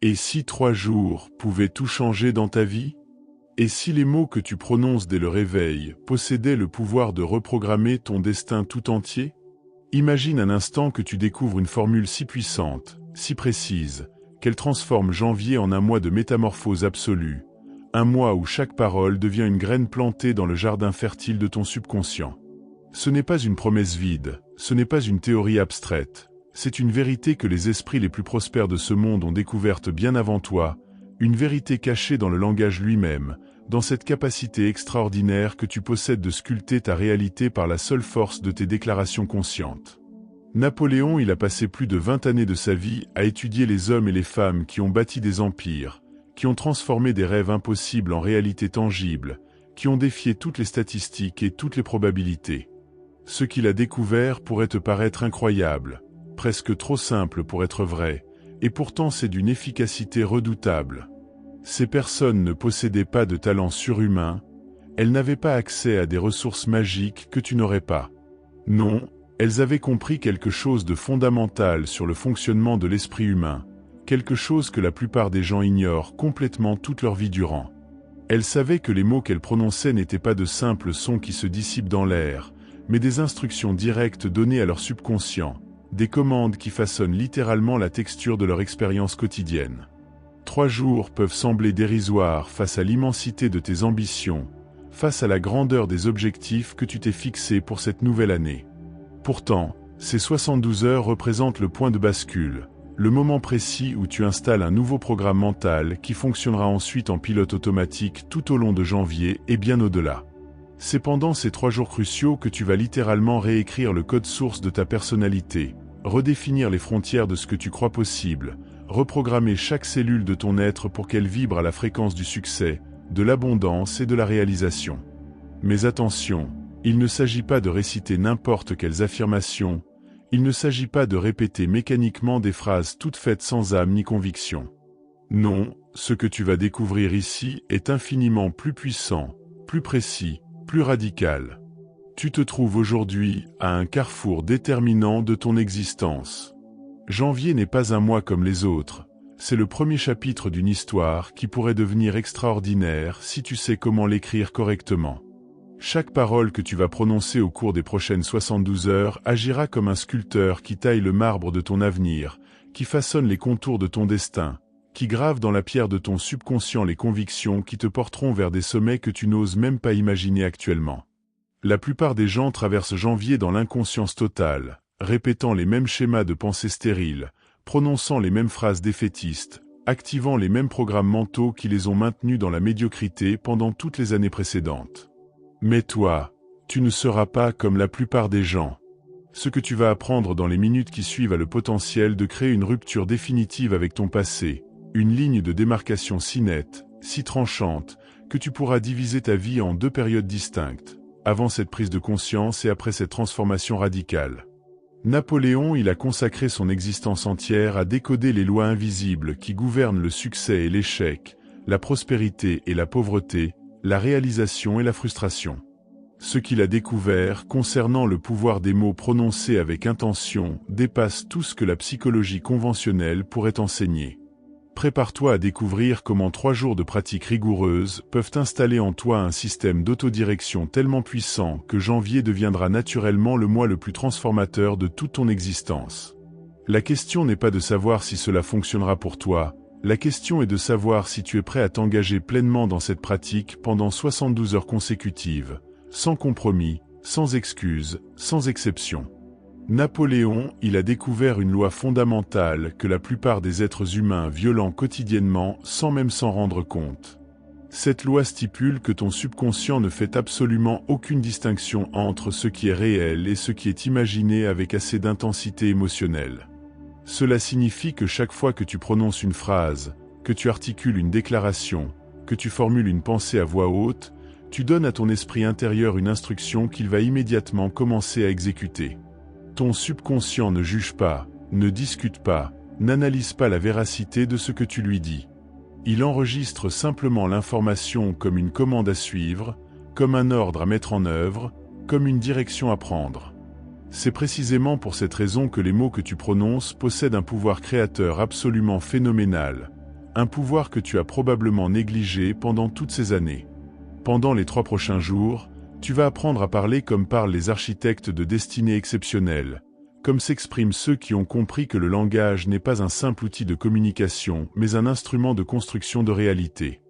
Et si 3 jours pouvaient tout changer dans ta vie? Et si les mots que tu prononces dès le réveil possédaient le pouvoir de reprogrammer ton destin tout entier? Imagine un instant que tu découvres une formule si puissante, si précise, qu'elle transforme janvier en un mois de métamorphose absolue, un mois où chaque parole devient une graine plantée dans le jardin fertile de ton subconscient. Ce n'est pas une promesse vide, ce n'est pas une théorie abstraite, c'est une vérité que les esprits les plus prospères de ce monde ont découverte bien avant toi, une vérité cachée dans le langage lui-même, dans cette capacité extraordinaire que tu possèdes de sculpter ta réalité par la seule force de tes déclarations conscientes. Napoléon, il a passé plus de 20 années de sa vie à étudier les hommes et les femmes qui ont bâti des empires, qui ont transformé des rêves impossibles en réalité tangible, qui ont défié toutes les statistiques et toutes les probabilités. Ce qu'il a découvert pourrait te paraître incroyable, presque trop simple pour être vrai, et pourtant c'est d'une efficacité redoutable. Ces personnes ne possédaient pas de talent surhumain, elles n'avaient pas accès à des ressources magiques que tu n'aurais pas. Non, elles avaient compris quelque chose de fondamental sur le fonctionnement de l'esprit humain, quelque chose que la plupart des gens ignorent complètement toute leur vie durant. Elles savaient que les mots qu'elles prononçaient n'étaient pas de simples sons qui se dissipent dans l'air, mais des instructions directes données à leur subconscient, des commandes qui façonnent littéralement la texture de leur expérience quotidienne. 3 jours peuvent sembler dérisoires face à l'immensité de tes ambitions, face à la grandeur des objectifs que tu t'es fixés pour cette nouvelle année. Pourtant, ces 72 heures représentent le point de bascule, le moment précis où tu installes un nouveau programme mental qui fonctionnera ensuite en pilote automatique tout au long de janvier et bien au-delà. C'est pendant ces 3 jours cruciaux que tu vas littéralement réécrire le code source de ta personnalité, redéfinir les frontières de ce que tu crois possible, reprogrammer chaque cellule de ton être pour qu'elle vibre à la fréquence du succès, de l'abondance et de la réalisation. Mais attention, il ne s'agit pas de réciter n'importe quelles affirmations, il ne s'agit pas de répéter mécaniquement des phrases toutes faites sans âme ni conviction. Non, ce que tu vas découvrir ici est infiniment plus puissant, plus précis, plus radical. Tu te trouves aujourd'hui à un carrefour déterminant de ton existence. Janvier n'est pas un mois comme les autres, c'est le premier chapitre d'une histoire qui pourrait devenir extraordinaire si tu sais comment l'écrire correctement. Chaque parole que tu vas prononcer au cours des prochaines 72 heures agira comme un sculpteur qui taille le marbre de ton avenir, qui façonne les contours de ton destin, qui grave dans la pierre de ton subconscient les convictions qui te porteront vers des sommets que tu n'oses même pas imaginer actuellement. La plupart des gens traversent janvier dans l'inconscience totale, répétant les mêmes schémas de pensée stériles, prononçant les mêmes phrases défaitistes, activant les mêmes programmes mentaux qui les ont maintenus dans la médiocrité pendant toutes les années précédentes. Mais toi, tu ne seras pas comme la plupart des gens. Ce que tu vas apprendre dans les minutes qui suivent a le potentiel de créer une rupture définitive avec ton passé, une ligne de démarcation si nette, si tranchante, que tu pourras diviser ta vie en 2 périodes distinctes, avant cette prise de conscience et après cette transformation radicale. Napoléon, il a consacré son existence entière à décoder les lois invisibles qui gouvernent le succès et l'échec, la prospérité et la pauvreté, la réalisation et la frustration. Ce qu'il a découvert concernant le pouvoir des mots prononcés avec intention dépasse tout ce que la psychologie conventionnelle pourrait enseigner. Prépare-toi à découvrir comment 3 jours de pratique rigoureuse peuvent installer en toi un système d'autodirection tellement puissant que janvier deviendra naturellement le mois le plus transformateur de toute ton existence. La question n'est pas de savoir si cela fonctionnera pour toi, la question est de savoir si tu es prêt à t'engager pleinement dans cette pratique pendant 72 heures consécutives, sans compromis, sans excuses, sans exception. Napoléon, il a découvert une loi fondamentale que la plupart des êtres humains violent quotidiennement sans même s'en rendre compte. Cette loi stipule que ton subconscient ne fait absolument aucune distinction entre ce qui est réel et ce qui est imaginé avec assez d'intensité émotionnelle. Cela signifie que chaque fois que tu prononces une phrase, que tu articules une déclaration, que tu formules une pensée à voix haute, tu donnes à ton esprit intérieur une instruction qu'il va immédiatement commencer à exécuter. Ton subconscient ne juge pas, ne discute pas, n'analyse pas la véracité de ce que tu lui dis. Il enregistre simplement l'information comme une commande à suivre, comme un ordre à mettre en œuvre, comme une direction à prendre. C'est précisément pour cette raison que les mots que tu prononces possèdent un pouvoir créateur absolument phénoménal, un pouvoir que tu as probablement négligé pendant toutes ces années. Pendant les 3 prochains jours, tu vas apprendre à parler comme parlent les architectes de destinées exceptionnelles, comme s'expriment ceux qui ont compris que le langage n'est pas un simple outil de communication, mais un instrument de construction de réalité.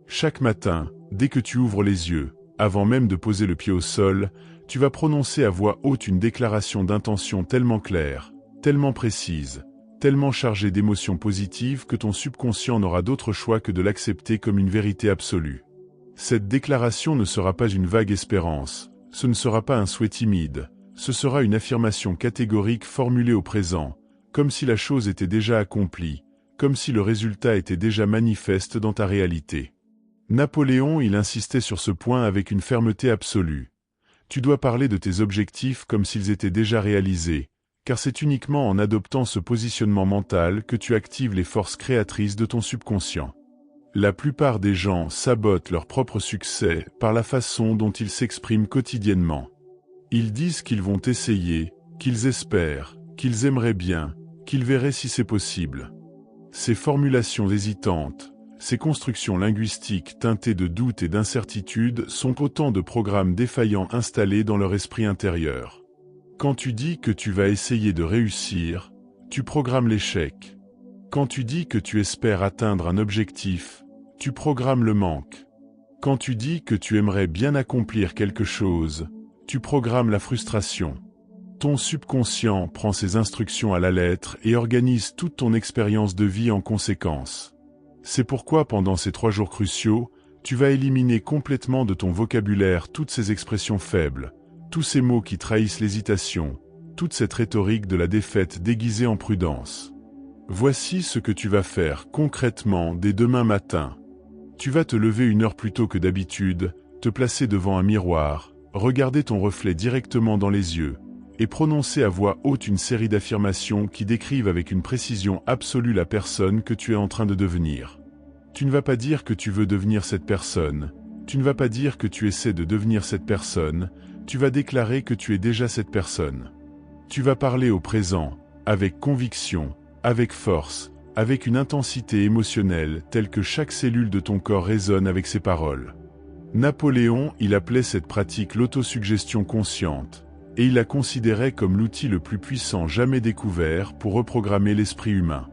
Chaque matin, dès que tu ouvres les yeux, avant même de poser le pied au sol, tu vas prononcer à voix haute une déclaration d'intention tellement claire, tellement précise, tellement chargée d'émotions positives que ton subconscient n'aura d'autre choix que de l'accepter comme une vérité absolue. Cette déclaration ne sera pas une vague espérance, ce ne sera pas un souhait timide, ce sera une affirmation catégorique formulée au présent, comme si la chose était déjà accomplie, comme si le résultat était déjà manifeste dans ta réalité. Napoléon, il insistait sur ce point avec une fermeté absolue. Tu dois parler de tes objectifs comme s'ils étaient déjà réalisés, car c'est uniquement en adoptant ce positionnement mental que tu actives les forces créatrices de ton subconscient. La plupart des gens sabotent leur propre succès par la façon dont ils s'expriment quotidiennement. Ils disent qu'ils vont essayer, qu'ils espèrent, qu'ils aimeraient bien, qu'ils verraient si c'est possible. Ces formulations hésitantes, ces constructions linguistiques teintées de doute et d'incertitude sont autant de programmes défaillants installés dans leur esprit intérieur. Quand tu dis que tu vas essayer de réussir, tu programmes l'échec. Quand tu dis que tu espères atteindre un objectif, tu programmes le manque. Quand tu dis que tu aimerais bien accomplir quelque chose, tu programmes la frustration. Ton subconscient prend ces instructions à la lettre et organise toute ton expérience de vie en conséquence. C'est pourquoi pendant ces 3 jours cruciaux, tu vas éliminer complètement de ton vocabulaire toutes ces expressions faibles, tous ces mots qui trahissent l'hésitation, toute cette rhétorique de la défaite déguisée en prudence. Voici ce que tu vas faire concrètement dès demain matin. Tu vas te lever 1 heure plus tôt que d'habitude, te placer devant un miroir, regarder ton reflet directement dans les yeux, et prononcer à voix haute une série d'affirmations qui décrivent avec une précision absolue la personne que tu es en train de devenir. Tu ne vas pas dire que tu veux devenir cette personne, tu ne vas pas dire que tu essaies de devenir cette personne, tu vas déclarer que tu es déjà cette personne. Tu vas parler au présent, avec conviction, avec force, avec une intensité émotionnelle telle que chaque cellule de ton corps résonne avec ces paroles. Napoléon, il appelait cette pratique l'autosuggestion consciente, et il la considérait comme l'outil le plus puissant jamais découvert pour reprogrammer l'esprit humain.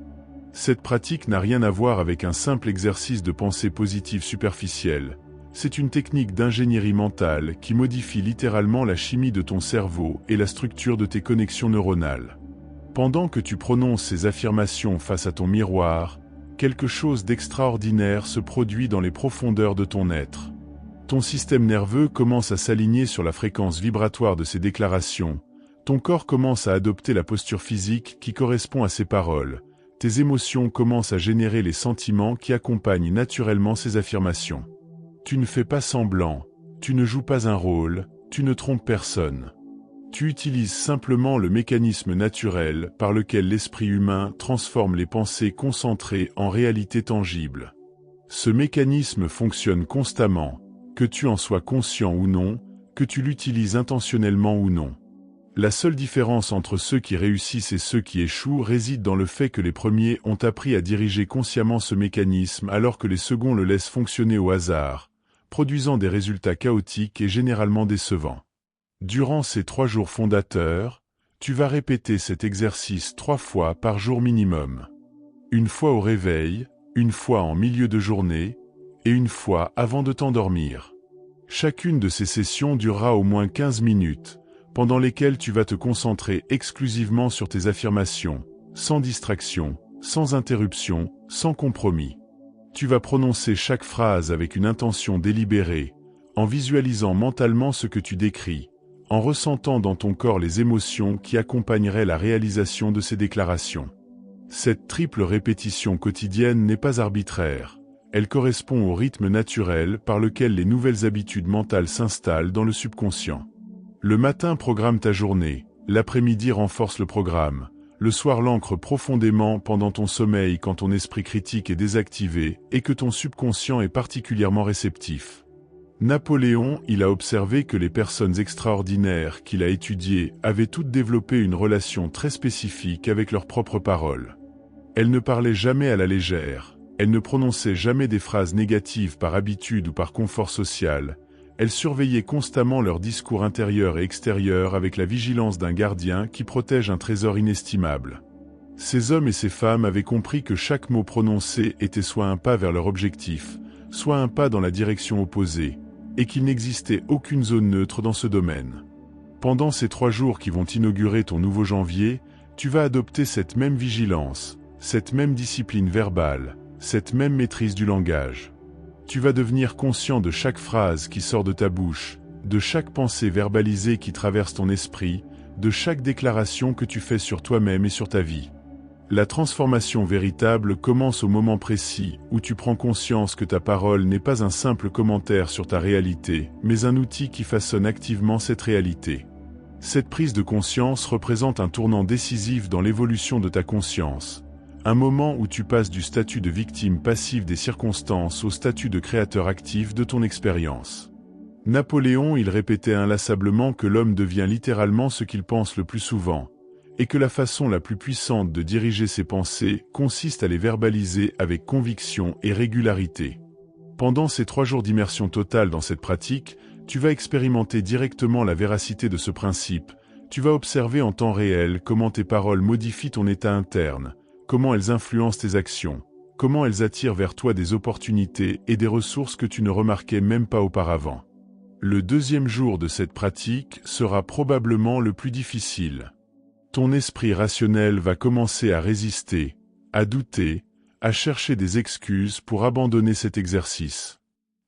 Cette pratique n'a rien à voir avec un simple exercice de pensée positive superficielle. C'est une technique d'ingénierie mentale qui modifie littéralement la chimie de ton cerveau et la structure de tes connexions neuronales. Pendant que tu prononces ces affirmations face à ton miroir, quelque chose d'extraordinaire se produit dans les profondeurs de ton être. Ton système nerveux commence à s'aligner sur la fréquence vibratoire de ces déclarations, ton corps commence à adopter la posture physique qui correspond à ces paroles, tes émotions commencent à générer les sentiments qui accompagnent naturellement ces affirmations. Tu ne fais pas semblant, tu ne joues pas un rôle, tu ne trompes personne. Tu utilises simplement le mécanisme naturel par lequel l'esprit humain transforme les pensées concentrées en réalité tangible. Ce mécanisme fonctionne constamment, que tu en sois conscient ou non, que tu l'utilises intentionnellement ou non. La seule différence entre ceux qui réussissent et ceux qui échouent réside dans le fait que les premiers ont appris à diriger consciemment ce mécanisme alors que les seconds le laissent fonctionner au hasard, produisant des résultats chaotiques et généralement décevants. Durant ces 3 jours fondateurs, tu vas répéter cet exercice 3 fois par jour minimum. 1 fois au réveil, 1 fois en milieu de journée, et 1 fois avant de t'endormir. Chacune de ces sessions durera au moins 15 minutes, pendant lesquelles tu vas te concentrer exclusivement sur tes affirmations, sans distraction, sans interruption, sans compromis. Tu vas prononcer chaque phrase avec une intention délibérée, en visualisant mentalement ce que tu décris, en ressentant dans ton corps les émotions qui accompagneraient la réalisation de ces déclarations. Cette triple répétition quotidienne n'est pas arbitraire, elle correspond au rythme naturel par lequel les nouvelles habitudes mentales s'installent dans le subconscient. Le matin programme ta journée, l'après-midi renforce le programme, le soir l'ancre profondément pendant ton sommeil quand ton esprit critique est désactivé et que ton subconscient est particulièrement réceptif. Napoléon, il a observé que les personnes extraordinaires qu'il a étudiées avaient toutes développé une relation très spécifique avec leurs propres paroles. Elles ne parlaient jamais à la légère, Elle ne prononçait jamais des phrases négatives par habitude ou par confort social. Elle surveillait constamment leur discours intérieur et extérieur avec la vigilance d'un gardien qui protège un trésor inestimable. Ces hommes et ces femmes avaient compris que chaque mot prononcé était soit un pas vers leur objectif, soit un pas dans la direction opposée, et qu'il n'existait aucune zone neutre dans ce domaine. Pendant ces 3 jours qui vont inaugurer ton nouveau janvier, tu vas adopter cette même vigilance, cette même discipline verbale, cette même maîtrise du langage. Tu vas devenir conscient de chaque phrase qui sort de ta bouche, de chaque pensée verbalisée qui traverse ton esprit, de chaque déclaration que tu fais sur toi-même et sur ta vie. La transformation véritable commence au moment précis où tu prends conscience que ta parole n'est pas un simple commentaire sur ta réalité, mais un outil qui façonne activement cette réalité. Cette prise de conscience représente un tournant décisif dans l'évolution de ta conscience, un moment où tu passes du statut de victime passive des circonstances au statut de créateur actif de ton expérience. Napoléon, il répétait inlassablement que l'homme devient littéralement ce qu'il pense le plus souvent, et que la façon la plus puissante de diriger ses pensées consiste à les verbaliser avec conviction et régularité. Pendant ces 3 jours d'immersion totale dans cette pratique, tu vas expérimenter directement la véracité de ce principe, tu vas observer en temps réel comment tes paroles modifient ton état interne, comment elles influencent tes actions, comment elles attirent vers toi des opportunités et des ressources que tu ne remarquais même pas auparavant. Le 2e jour de cette pratique sera probablement le plus difficile. Ton esprit rationnel va commencer à résister, à douter, à chercher des excuses pour abandonner cet exercice.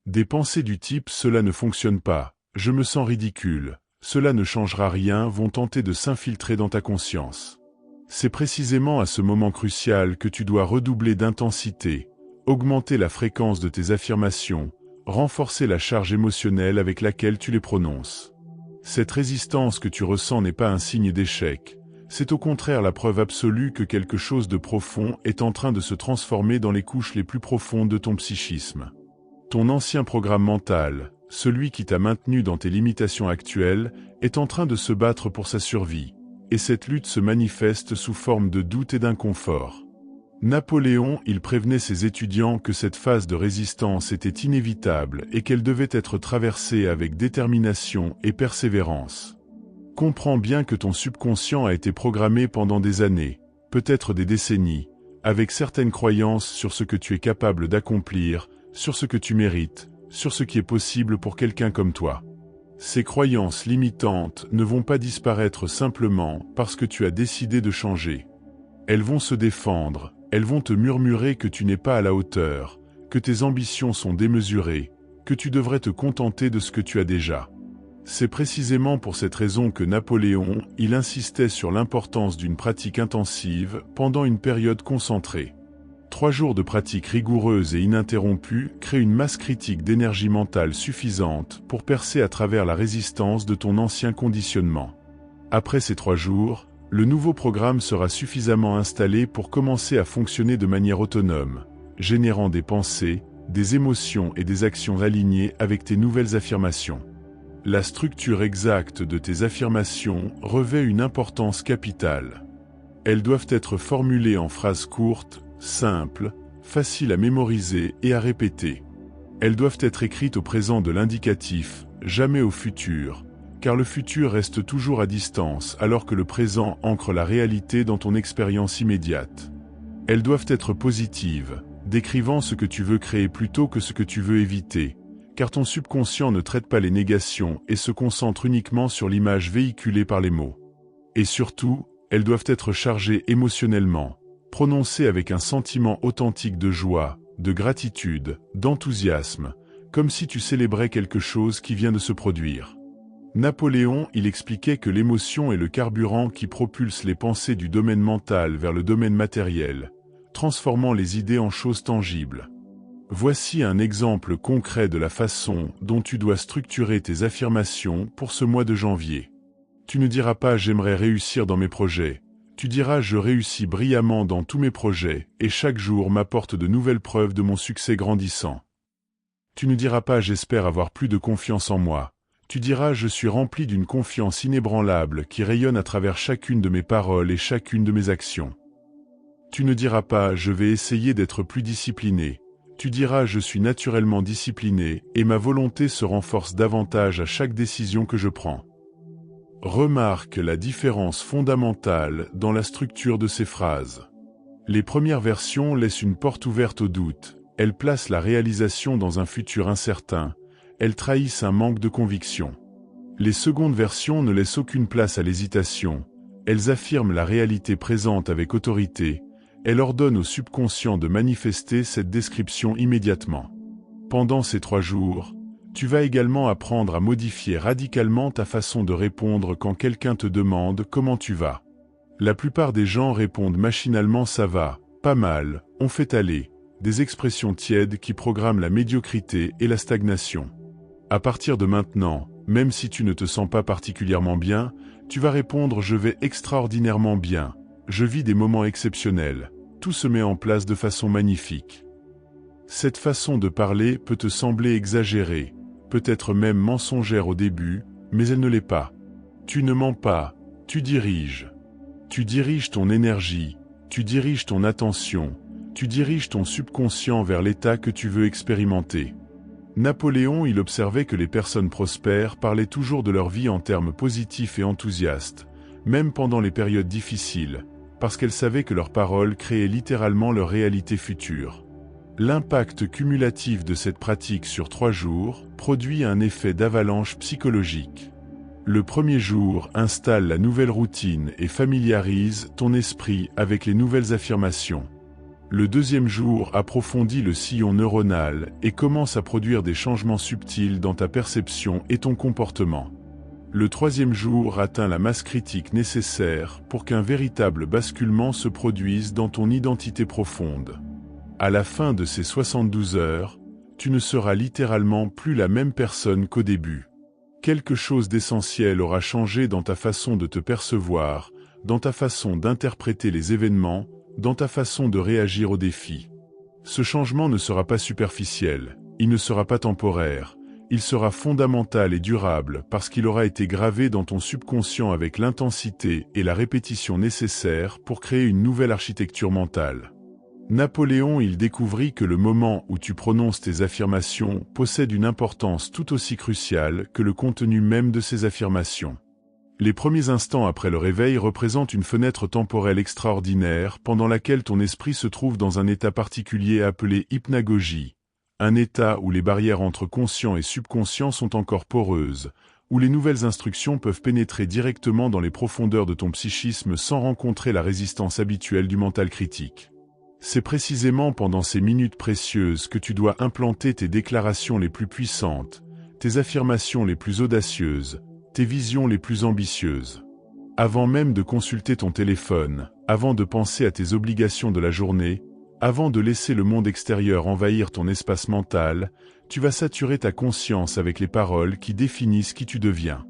Des pensées du type « cela ne fonctionne pas, je me sens ridicule, cela ne changera rien » vont tenter de s'infiltrer dans ta conscience. C'est précisément à ce moment crucial que tu dois redoubler d'intensité, augmenter la fréquence de tes affirmations, renforcer la charge émotionnelle avec laquelle tu les prononces. Cette résistance que tu ressens n'est pas un signe d'échec. C'est au contraire la preuve absolue que quelque chose de profond est en train de se transformer dans les couches les plus profondes de ton psychisme. Ton ancien programme mental, celui qui t'a maintenu dans tes limitations actuelles, est en train de se battre pour sa survie, et cette lutte se manifeste sous forme de doute et d'inconfort. Napoléon, il prévenait ses étudiants que cette phase de résistance était inévitable et qu'elle devait être traversée avec détermination et persévérance. Comprends bien que ton subconscient a été programmé pendant des années, peut-être des décennies, avec certaines croyances sur ce que tu es capable d'accomplir, sur ce que tu mérites, sur ce qui est possible pour quelqu'un comme toi. Ces croyances limitantes ne vont pas disparaître simplement parce que tu as décidé de changer. Elles vont se défendre, elles vont te murmurer que tu n'es pas à la hauteur, que tes ambitions sont démesurées, que tu devrais te contenter de ce que tu as déjà. C'est précisément pour cette raison que Napoléon, il insistait sur l'importance d'une pratique intensive pendant une période concentrée. 3 jours de pratique rigoureuse et ininterrompue créent une masse critique d'énergie mentale suffisante pour percer à travers la résistance de ton ancien conditionnement. Après ces 3 jours, le nouveau programme sera suffisamment installé pour commencer à fonctionner de manière autonome, générant des pensées, des émotions et des actions alignées avec tes nouvelles affirmations. La structure exacte de tes affirmations revêt une importance capitale. Elles doivent être formulées en phrases courtes, simples, faciles à mémoriser et à répéter. Elles doivent être écrites au présent de l'indicatif, jamais au futur, car le futur reste toujours à distance alors que le présent ancre la réalité dans ton expérience immédiate. Elles doivent être positives, décrivant ce que tu veux créer plutôt que ce que tu veux éviter, car ton subconscient ne traite pas les négations et se concentre uniquement sur l'image véhiculée par les mots. Et surtout, elles doivent être chargées émotionnellement, prononcées avec un sentiment authentique de joie, de gratitude, d'enthousiasme, comme si tu célébrais quelque chose qui vient de se produire. Napoléon, il expliquait que l'émotion est le carburant qui propulse les pensées du domaine mental vers le domaine matériel, transformant les idées en choses tangibles. Voici un exemple concret de la façon dont tu dois structurer tes affirmations pour ce mois de janvier. Tu ne diras pas « j'aimerais réussir dans mes projets », tu diras « je réussis brillamment dans tous mes projets et chaque jour m'apporte de nouvelles preuves de mon succès grandissant ». Tu ne diras pas « j'espère avoir plus de confiance en moi », tu diras « je suis rempli d'une confiance inébranlable qui rayonne à travers chacune de mes paroles et chacune de mes actions ». Tu ne diras pas « je vais essayer d'être plus discipliné ». Tu diras « je suis naturellement discipliné et ma volonté se renforce davantage à chaque décision que je prends ». Remarque la différence fondamentale dans la structure de ces phrases. Les premières versions laissent une porte ouverte au doute, elles placent la réalisation dans un futur incertain, elles trahissent un manque de conviction. Les secondes versions ne laissent aucune place à l'hésitation, elles affirment la réalité présente avec autorité, elles ordonnent au subconscient de manifester cette description immédiatement. Pendant ces 3 jours, tu vas également apprendre à modifier radicalement ta façon de répondre quand quelqu'un te demande comment tu vas. La plupart des gens répondent machinalement ça va, pas mal, on fait aller, des expressions tièdes qui programment la médiocrité et la stagnation. À partir de maintenant, même si tu ne te sens pas particulièrement bien, tu vas répondre je vais extraordinairement bien, je vis des moments exceptionnels, tout se met en place de façon magnifique. Cette façon de parler peut te sembler exagérée, peut-être même mensongère au début, mais elle ne l'est pas. Tu ne mens pas, tu diriges. Tu diriges ton énergie, tu diriges ton attention, tu diriges ton subconscient vers l'état que tu veux expérimenter. Napoléon, il observait que les personnes prospères parlaient toujours de leur vie en termes positifs et enthousiastes, même pendant les périodes difficiles, parce qu'elles savaient que leurs paroles créaient littéralement leur réalité future. L'impact cumulatif de cette pratique sur 3 jours produit un effet d'avalanche psychologique. Le premier jour installe la nouvelle routine et familiarise ton esprit avec les nouvelles affirmations. Le deuxième jour approfondit le sillon neuronal et commence à produire des changements subtils dans ta perception et ton comportement. Le troisième jour atteint la masse critique nécessaire pour qu'un véritable basculement se produise dans ton identité profonde. À la fin de ces 72 heures, tu ne seras littéralement plus la même personne qu'au début. Quelque chose d'essentiel aura changé dans ta façon de te percevoir, dans ta façon d'interpréter les événements, dans ta façon de réagir aux défis. Ce changement ne sera pas superficiel, il ne sera pas temporaire, il sera fondamental et durable parce qu'il aura été gravé dans ton subconscient avec l'intensité et la répétition nécessaires pour créer une nouvelle architecture mentale. Napoléon, il découvrit que le moment où tu prononces tes affirmations possède une importance tout aussi cruciale que le contenu même de ces affirmations. Les premiers instants après le réveil représentent une fenêtre temporelle extraordinaire pendant laquelle ton esprit se trouve dans un état particulier appelé hypnagogie, un état où les barrières entre conscient et subconscient sont encore poreuses, où les nouvelles instructions peuvent pénétrer directement dans les profondeurs de ton psychisme sans rencontrer la résistance habituelle du mental critique. C'est précisément pendant ces minutes précieuses que tu dois implanter tes déclarations les plus puissantes, tes affirmations les plus audacieuses, tes visions les plus ambitieuses. Avant même de consulter ton téléphone, avant de penser à tes obligations de la journée, avant de laisser le monde extérieur envahir ton espace mental, tu vas saturer ta conscience avec les paroles qui définissent qui tu deviens.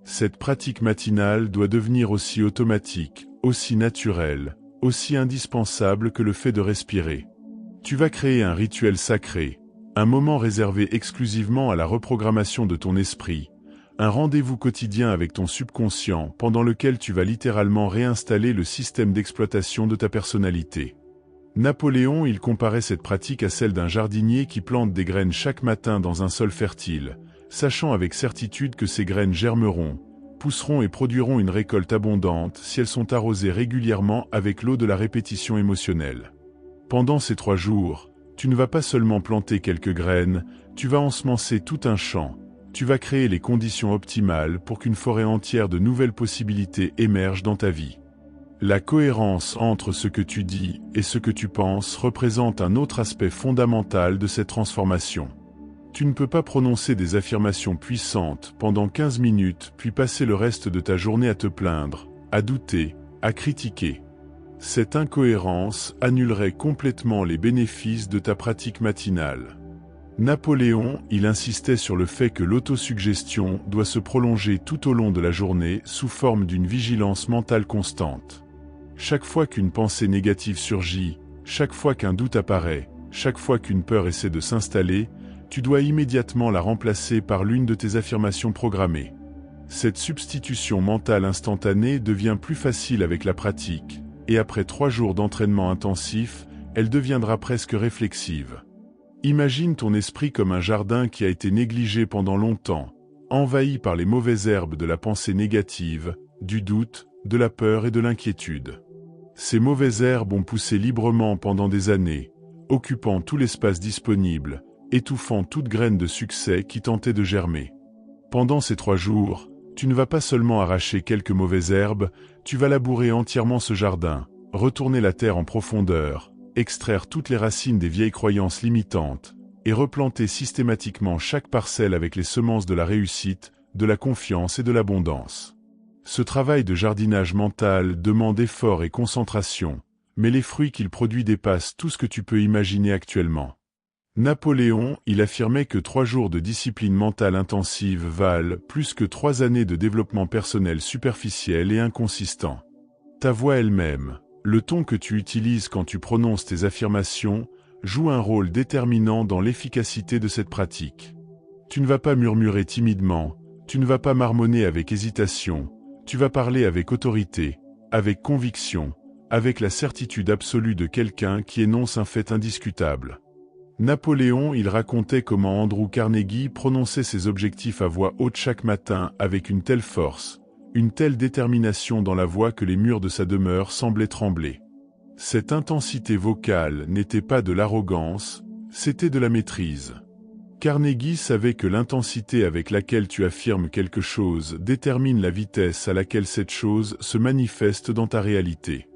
Cette pratique matinale doit devenir aussi automatique, aussi naturelle, aussi indispensable que le fait de respirer. Tu vas créer un rituel sacré, un moment réservé exclusivement à la reprogrammation de ton esprit, un rendez-vous quotidien avec ton subconscient pendant lequel tu vas littéralement réinstaller le système d'exploitation de ta personnalité. Napoléon, il comparait cette pratique à celle d'un jardinier qui plante des graines chaque matin dans un sol fertile, sachant avec certitude que ces graines germeront, pousseront et produiront une récolte abondante si elles sont arrosées régulièrement avec l'eau de la répétition émotionnelle. Pendant ces 3 jours, tu ne vas pas seulement planter quelques graines, tu vas ensemencer tout un champ, tu vas créer les conditions optimales pour qu'une forêt entière de nouvelles possibilités émerge dans ta vie. La cohérence entre ce que tu dis et ce que tu penses représente un autre aspect fondamental de cette transformation. Tu ne peux pas prononcer des affirmations puissantes pendant 15 minutes puis passer le reste de ta journée à te plaindre, à douter, à critiquer. Cette incohérence annulerait complètement les bénéfices de ta pratique matinale. Napoléon, il insistait sur le fait que l'autosuggestion doit se prolonger tout au long de la journée sous forme d'une vigilance mentale constante. Chaque fois qu'une pensée négative surgit, chaque fois qu'un doute apparaît, chaque fois qu'une peur essaie de s'installer, tu dois immédiatement la remplacer par l'une de tes affirmations programmées. Cette substitution mentale instantanée devient plus facile avec la pratique, et après 3 jours d'entraînement intensif, elle deviendra presque réflexive. Imagine ton esprit comme un jardin qui a été négligé pendant longtemps, envahi par les mauvaises herbes de la pensée négative, du doute, de la peur et de l'inquiétude. Ces mauvaises herbes ont poussé librement pendant des années, occupant tout l'espace disponible, étouffant toute graine de succès qui tentait de germer. Pendant ces 3 jours, tu ne vas pas seulement arracher quelques mauvaises herbes, tu vas labourer entièrement ce jardin, retourner la terre en profondeur, extraire toutes les racines des vieilles croyances limitantes, et replanter systématiquement chaque parcelle avec les semences de la réussite, de la confiance et de l'abondance. Ce travail de jardinage mental demande effort et concentration, mais les fruits qu'il produit dépassent tout ce que tu peux imaginer actuellement. Napoléon, il affirmait que 3 jours de discipline mentale intensive valent plus que 3 années de développement personnel superficiel et inconsistant. Ta voix elle-même, le ton que tu utilises quand tu prononces tes affirmations, joue un rôle déterminant dans l'efficacité de cette pratique. Tu ne vas pas murmurer timidement, tu ne vas pas marmonner avec hésitation, tu vas parler avec autorité, avec conviction, avec la certitude absolue de quelqu'un qui énonce un fait indiscutable. Napoléon, il racontait comment Andrew Carnegie prononçait ses objectifs à voix haute chaque matin avec une telle force, une telle détermination dans la voix que les murs de sa demeure semblaient trembler. Cette intensité vocale n'était pas de l'arrogance, c'était de la maîtrise. Carnegie savait que l'intensité avec laquelle tu affirmes quelque chose détermine la vitesse à laquelle cette chose se manifeste dans ta réalité.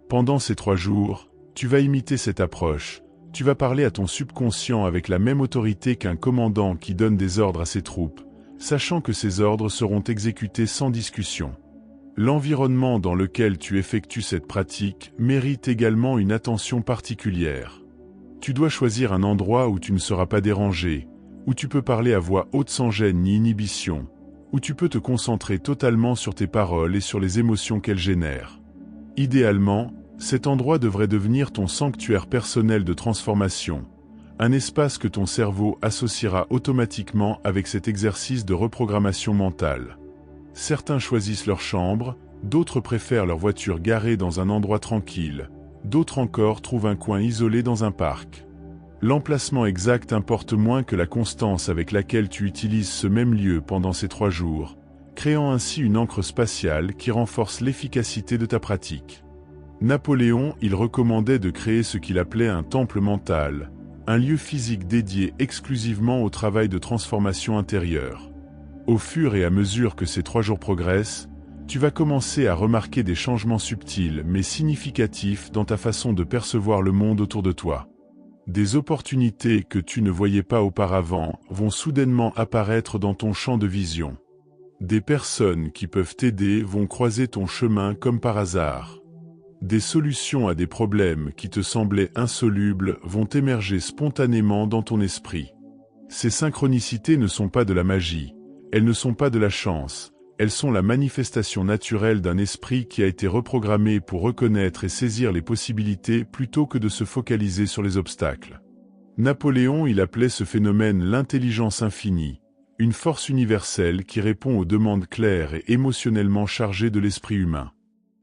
Pendant ces 3 jours, tu vas imiter cette approche, tu vas parler à ton subconscient avec la même autorité qu'un commandant qui donne des ordres à ses troupes, sachant que ces ordres seront exécutés sans discussion. L'environnement dans lequel tu effectues cette pratique mérite également une attention particulière. Tu dois choisir un endroit où tu ne seras pas dérangé, où tu peux parler à voix haute sans gêne ni inhibition, où tu peux te concentrer totalement sur tes paroles et sur les émotions qu'elles génèrent. Idéalement, cet endroit devrait devenir ton sanctuaire personnel de transformation, un espace que ton cerveau associera automatiquement avec cet exercice de reprogrammation mentale. Certains choisissent leur chambre, d'autres préfèrent leur voiture garée dans un endroit tranquille, d'autres encore trouvent un coin isolé dans un parc. L'emplacement exact importe moins que la constance avec laquelle tu utilises ce même lieu pendant ces 3 jours, créant ainsi une encre spatiale qui renforce l'efficacité de ta pratique. Napoléon, il recommandait de créer ce qu'il appelait un temple mental, un lieu physique dédié exclusivement au travail de transformation intérieure. Au fur et à mesure que ces 3 jours progressent, tu vas commencer à remarquer des changements subtils mais significatifs dans ta façon de percevoir le monde autour de toi. Des opportunités que tu ne voyais pas auparavant vont soudainement apparaître dans ton champ de vision. Des personnes qui peuvent t'aider vont croiser ton chemin comme par hasard. Des solutions à des problèmes qui te semblaient insolubles vont émerger spontanément dans ton esprit. Ces synchronicités ne sont pas de la magie, elles ne sont pas de la chance, elles sont la manifestation naturelle d'un esprit qui a été reprogrammé pour reconnaître et saisir les possibilités plutôt que de se focaliser sur les obstacles. Napoléon, il appelait ce phénomène l'intelligence infinie, une force universelle qui répond aux demandes claires et émotionnellement chargées de l'esprit humain.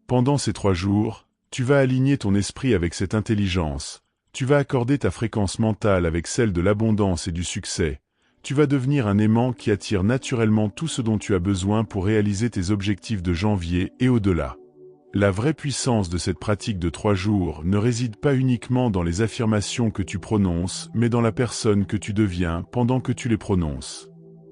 Pendant ces 3 jours, tu vas aligner ton esprit avec cette intelligence, tu vas accorder ta fréquence mentale avec celle de l'abondance et du succès, tu vas devenir un aimant qui attire naturellement tout ce dont tu as besoin pour réaliser tes objectifs de janvier et au-delà. La vraie puissance de cette pratique de 3 jours ne réside pas uniquement dans les affirmations que tu prononces, mais dans la personne que tu deviens pendant que tu les prononces.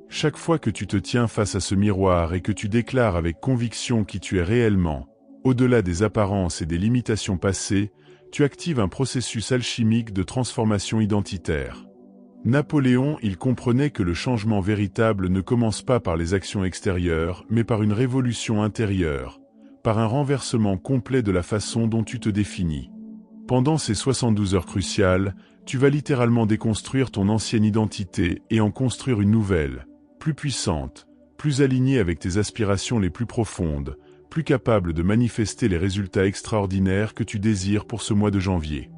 Chaque fois que tu te tiens face à ce miroir et que tu déclares avec conviction qui tu es réellement, au-delà des apparences et des limitations passées, tu actives un processus alchimique de transformation identitaire. Napoléon, il comprenait que le changement véritable ne commence pas par les actions extérieures, mais par une révolution intérieure, par un renversement complet de la façon dont tu te définis. Pendant ces 72 heures cruciales, tu vas littéralement déconstruire ton ancienne identité et en construire une nouvelle, plus puissante, plus alignée avec tes aspirations les plus profondes, plus capable de manifester les résultats extraordinaires que tu désires pour ce mois de janvier.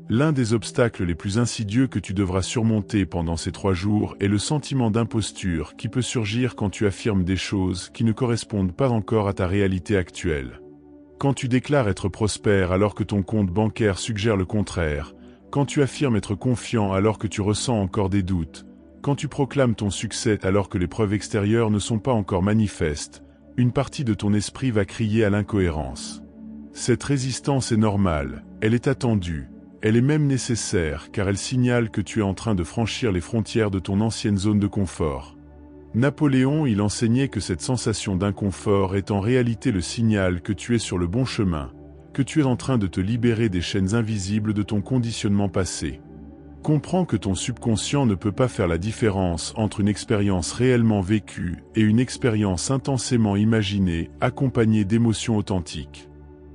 L'un des obstacles les plus insidieux que tu devras surmonter pendant ces 3 jours est le sentiment d'imposture qui peut surgir quand tu affirmes des choses qui ne correspondent pas encore à ta réalité actuelle. Quand tu déclares être prospère alors que ton compte bancaire suggère le contraire, quand tu affirmes être confiant alors que tu ressens encore des doutes, quand tu proclames ton succès alors que les preuves extérieures ne sont pas encore manifestes, une partie de ton esprit va crier à l'incohérence. Cette résistance est normale, elle est attendue, elle est même nécessaire car elle signale que tu es en train de franchir les frontières de ton ancienne zone de confort. Napoléon, il enseignait que cette sensation d'inconfort est en réalité le signal que tu es sur le bon chemin, que tu es en train de te libérer des chaînes invisibles de ton conditionnement passé. Comprends que ton subconscient ne peut pas faire la différence entre une expérience réellement vécue et une expérience intensément imaginée, accompagnée d'émotions authentiques.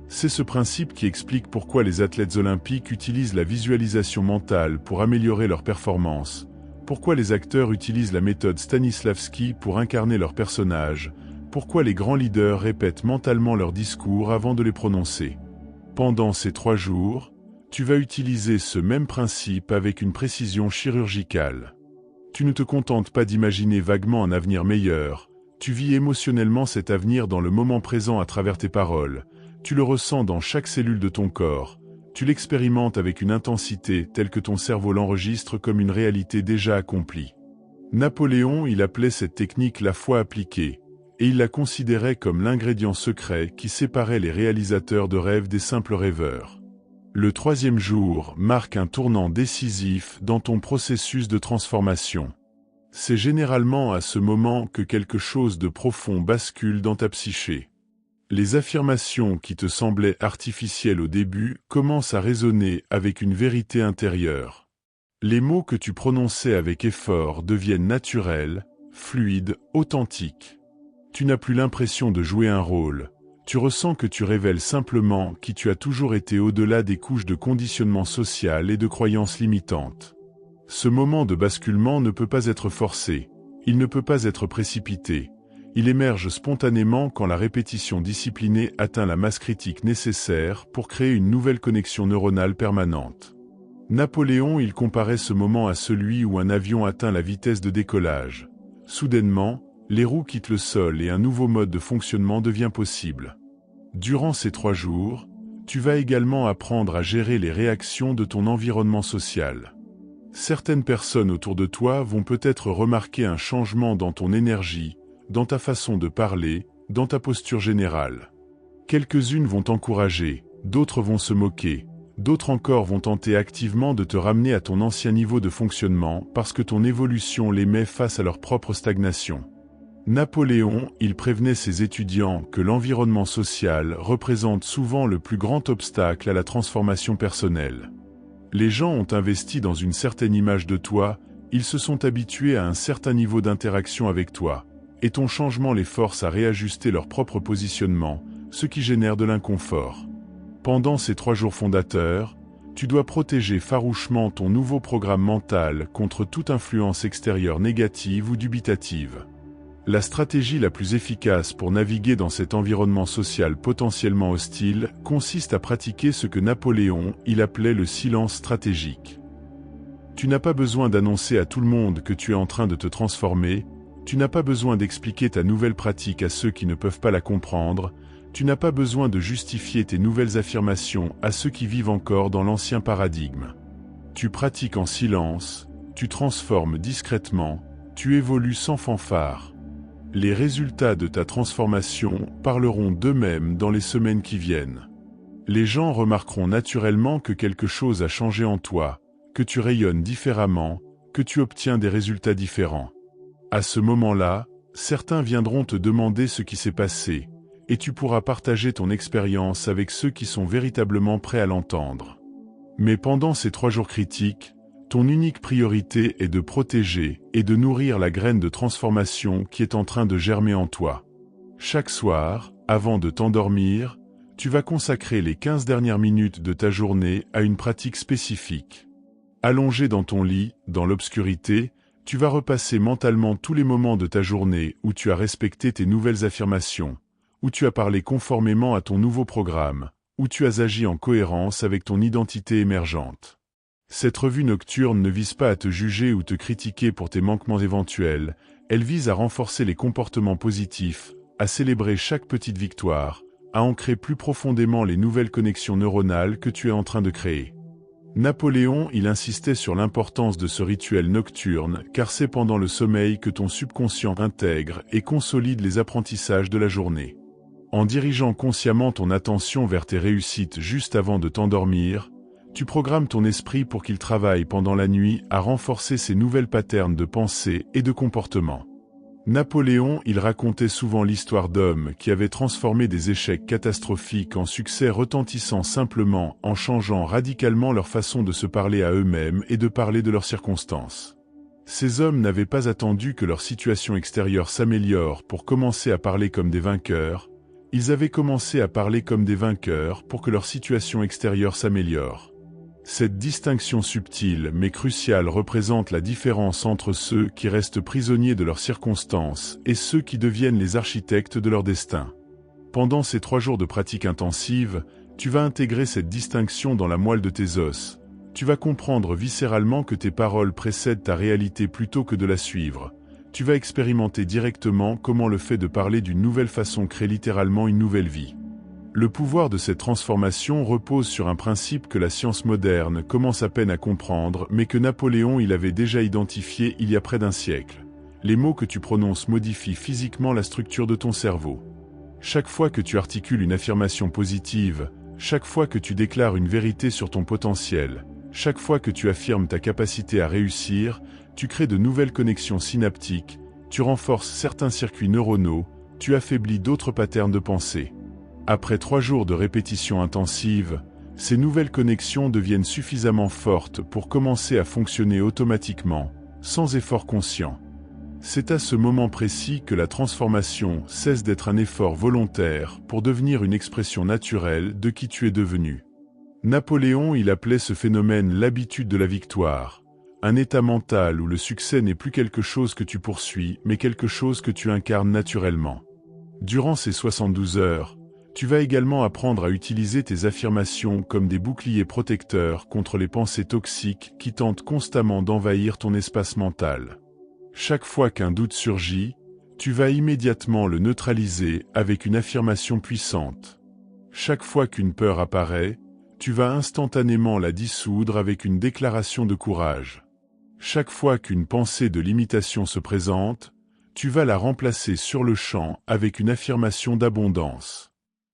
C'est ce principe qui explique pourquoi les athlètes olympiques utilisent la visualisation mentale pour améliorer leur performance, pourquoi les acteurs utilisent la méthode Stanislavski pour incarner leurs personnages, pourquoi les grands leaders répètent mentalement leurs discours avant de les prononcer. Pendant ces 3 jours, tu vas utiliser ce même principe avec une précision chirurgicale. Tu ne te contentes pas d'imaginer vaguement un avenir meilleur, tu vis émotionnellement cet avenir dans le moment présent à travers tes paroles, tu le ressens dans chaque cellule de ton corps, tu l'expérimentes avec une intensité telle que ton cerveau l'enregistre comme une réalité déjà accomplie. Napoléon, il appelait cette technique la foi appliquée, et il la considérait comme l'ingrédient secret qui séparait les réalisateurs de rêves des simples rêveurs. Le 3e jour marque un tournant décisif dans ton processus de transformation. C'est généralement à ce moment que quelque chose de profond bascule dans ta psyché. Les affirmations qui te semblaient artificielles au début commencent à résonner avec une vérité intérieure. Les mots que tu prononçais avec effort deviennent naturels, fluides, authentiques. Tu n'as plus l'impression de jouer un rôle. Tu ressens que tu révèles simplement qui tu as toujours été au-delà des couches de conditionnement social et de croyances limitantes. Ce moment de basculement ne peut pas être forcé. Il ne peut pas être précipité. Il émerge spontanément quand la répétition disciplinée atteint la masse critique nécessaire pour créer une nouvelle connexion neuronale permanente. Napoléon, il comparait ce moment à celui où un avion atteint la vitesse de décollage. Soudainement, les roues quittent le sol et un nouveau mode de fonctionnement devient possible. Durant ces 3 jours, tu vas également apprendre à gérer les réactions de ton environnement social. Certaines personnes autour de toi vont peut-être remarquer un changement dans ton énergie, dans ta façon de parler, dans ta posture générale. Quelques-unes vont t'encourager, d'autres vont se moquer, d'autres encore vont tenter activement de te ramener à ton ancien niveau de fonctionnement parce que ton évolution les met face à leur propre stagnation. Napoléon, il prévenait ses étudiants que l'environnement social représente souvent le plus grand obstacle à la transformation personnelle. Les gens ont investi dans une certaine image de toi, ils se sont habitués à un certain niveau d'interaction avec toi. Et ton changement les force à réajuster leur propre positionnement, ce qui génère de l'inconfort. Pendant ces 3 jours fondateurs, tu dois protéger farouchement ton nouveau programme mental contre toute influence extérieure négative ou dubitative. La stratégie la plus efficace pour naviguer dans cet environnement social potentiellement hostile consiste à pratiquer ce que Napoléon, il appelait le silence stratégique. Tu n'as pas besoin d'annoncer à tout le monde que tu es en train de te transformer. Tu n'as pas besoin d'expliquer ta nouvelle pratique à ceux qui ne peuvent pas la comprendre, tu n'as pas besoin de justifier tes nouvelles affirmations à ceux qui vivent encore dans l'ancien paradigme. Tu pratiques en silence, tu transformes discrètement, tu évolues sans fanfare. Les résultats de ta transformation parleront d'eux-mêmes dans les semaines qui viennent. Les gens remarqueront naturellement que quelque chose a changé en toi, que tu rayonnes différemment, que tu obtiens des résultats différents. À ce moment-là, certains viendront te demander ce qui s'est passé, et tu pourras partager ton expérience avec ceux qui sont véritablement prêts à l'entendre. Mais pendant ces 3 jours critiques, ton unique priorité est de protéger et de nourrir la graine de transformation qui est en train de germer en toi. Chaque soir, avant de t'endormir, tu vas consacrer les 15 dernières minutes de ta journée à une pratique spécifique. Allongé dans ton lit, dans l'obscurité, tu vas repasser mentalement tous les moments de ta journée où tu as respecté tes nouvelles affirmations, où tu as parlé conformément à ton nouveau programme, où tu as agi en cohérence avec ton identité émergente. Cette revue nocturne ne vise pas à te juger ou te critiquer pour tes manquements éventuels, elle vise à renforcer les comportements positifs, à célébrer chaque petite victoire, à ancrer plus profondément les nouvelles connexions neuronales que tu es en train de créer. Napoléon, il insistait sur l'importance de ce rituel nocturne, car c'est pendant le sommeil que ton subconscient intègre et consolide les apprentissages de la journée. En dirigeant consciemment ton attention vers tes réussites juste avant de t'endormir, tu programmes ton esprit pour qu'il travaille pendant la nuit à renforcer ces nouvelles patterns de pensée et de comportement. Napoléon, il racontait souvent l'histoire d'hommes qui avaient transformé des échecs catastrophiques en succès retentissants simplement en changeant radicalement leur façon de se parler à eux-mêmes et de parler de leurs circonstances. Ces hommes n'avaient pas attendu que leur situation extérieure s'améliore pour commencer à parler comme des vainqueurs, ils avaient commencé à parler comme des vainqueurs pour que leur situation extérieure s'améliore. Cette distinction subtile mais cruciale représente la différence entre ceux qui restent prisonniers de leurs circonstances et ceux qui deviennent les architectes de leur destin. Pendant ces 3 jours de pratique intensive, tu vas intégrer cette distinction dans la moelle de tes os. Tu vas comprendre viscéralement que tes paroles précèdent ta réalité plutôt que de la suivre. Tu vas expérimenter directement comment le fait de parler d'une nouvelle façon crée littéralement une nouvelle vie. Le pouvoir de cette transformation repose sur un principe que la science moderne commence à peine à comprendre, mais que Napoléon il avait déjà identifié il y a près d'un siècle. Les mots que tu prononces modifient physiquement la structure de ton cerveau. Chaque fois que tu articules une affirmation positive, chaque fois que tu déclares une vérité sur ton potentiel, chaque fois que tu affirmes ta capacité à réussir, tu crées de nouvelles connexions synaptiques, tu renforces certains circuits neuronaux, tu affaiblis d'autres patterns de pensée. Après 3 jours de répétition intensive, ces nouvelles connexions deviennent suffisamment fortes pour commencer à fonctionner automatiquement, sans effort conscient. C'est à ce moment précis que la transformation cesse d'être un effort volontaire pour devenir une expression naturelle de qui tu es devenu. Napoléon, il appelait ce phénomène l'habitude de la victoire, un état mental où le succès n'est plus quelque chose que tu poursuis, mais quelque chose que tu incarnes naturellement. Durant ces 72 heures, tu vas également apprendre à utiliser tes affirmations comme des boucliers protecteurs contre les pensées toxiques qui tentent constamment d'envahir ton espace mental. Chaque fois qu'un doute surgit, tu vas immédiatement le neutraliser avec une affirmation puissante. Chaque fois qu'une peur apparaît, tu vas instantanément la dissoudre avec une déclaration de courage. Chaque fois qu'une pensée de limitation se présente, tu vas la remplacer sur le champ avec une affirmation d'abondance.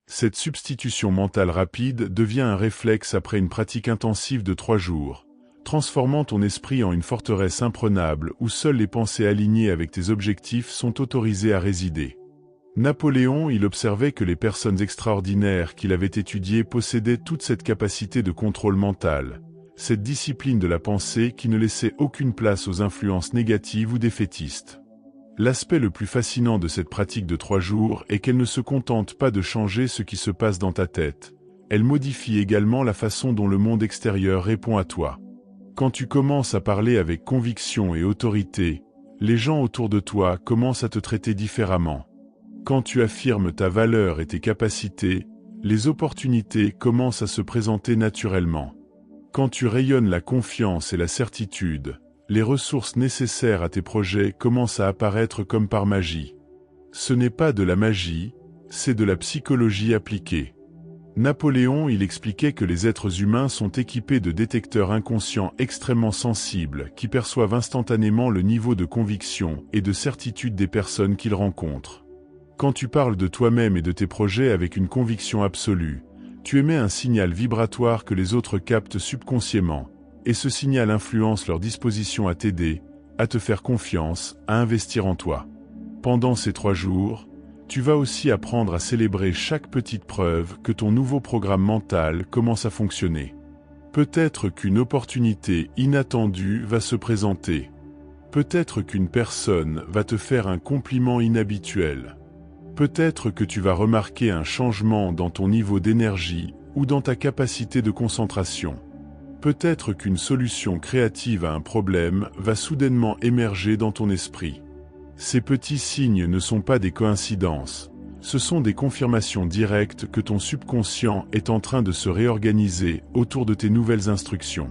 Cette substitution mentale rapide devient un réflexe après une pratique intensive de 3 jours, transformant ton esprit en une forteresse imprenable où seules les pensées alignées avec tes objectifs sont autorisées à résider. Napoléon, il observait que les personnes extraordinaires qu'il avait étudiées possédaient toute cette capacité de contrôle mental, cette discipline de la pensée qui ne laissait aucune place aux influences négatives ou défaitistes. L'aspect le plus fascinant de cette pratique de 3 jours est qu'elle ne se contente pas de changer ce qui se passe dans ta tête, elle modifie également la façon dont le monde extérieur répond à toi. Quand tu commences à parler avec conviction et autorité, les gens autour de toi commencent à te traiter différemment. Quand tu affirmes ta valeur et tes capacités, les opportunités commencent à se présenter naturellement. Quand tu rayonnes la confiance et la certitude, les ressources nécessaires à tes projets commencent à apparaître comme par magie. Ce n'est pas de la magie, c'est de la psychologie appliquée. Napoléon, il expliquait que les êtres humains sont équipés de détecteurs inconscients extrêmement sensibles qui perçoivent instantanément le niveau de conviction et de certitude des personnes qu'ils rencontrent. Quand tu parles de toi-même et de tes projets avec une conviction absolue, tu émets un signal vibratoire que les autres captent subconsciemment, et ce signal influence leur disposition à t'aider, à te faire confiance, à investir en toi. Pendant ces 3 jours, tu vas aussi apprendre à célébrer chaque petite preuve que ton nouveau programme mental commence à fonctionner. Peut-être qu'une opportunité inattendue va se présenter. Peut-être qu'une personne va te faire un compliment inhabituel. Peut-être que tu vas remarquer un changement dans ton niveau d'énergie ou dans ta capacité de concentration. Peut-être qu'une solution créative à un problème va soudainement émerger dans ton esprit. Ces petits signes ne sont pas des coïncidences, ce sont des confirmations directes que ton subconscient est en train de se réorganiser autour de tes nouvelles instructions.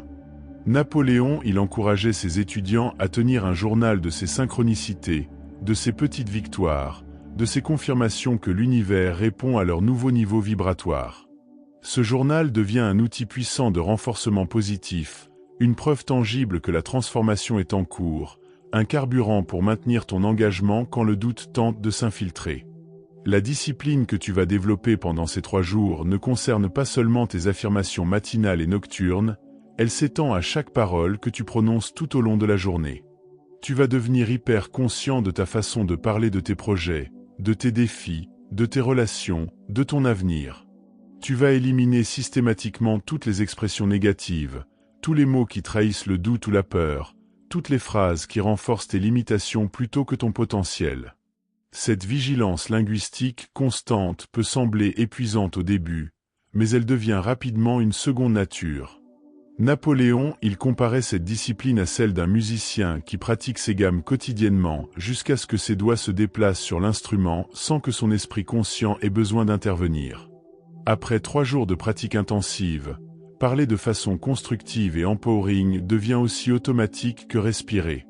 Napoléon, il encourageait ses étudiants à tenir un journal de ces synchronicités, de ces petites victoires, de ces confirmations que l'univers répond à leur nouveau niveau vibratoire. Ce journal devient un outil puissant de renforcement positif, une preuve tangible que la transformation est en cours, un carburant pour maintenir ton engagement quand le doute tente de s'infiltrer. La discipline que tu vas développer pendant ces 3 jours ne concerne pas seulement tes affirmations matinales et nocturnes, elle s'étend à chaque parole que tu prononces tout au long de la journée. Tu vas devenir hyper conscient de ta façon de parler de tes projets, de tes défis, de tes relations, de ton avenir. Tu vas éliminer systématiquement toutes les expressions négatives, tous les mots qui trahissent le doute ou la peur, toutes les phrases qui renforcent tes limitations plutôt que ton potentiel. Cette vigilance linguistique constante peut sembler épuisante au début, mais elle devient rapidement une seconde nature. Napoléon, il comparait cette discipline à celle d'un musicien qui pratique ses gammes quotidiennement jusqu'à ce que ses doigts se déplacent sur l'instrument sans que son esprit conscient ait besoin d'intervenir. Après 3 jours de pratique intensive, parler de façon constructive et empowering devient aussi automatique que respirer.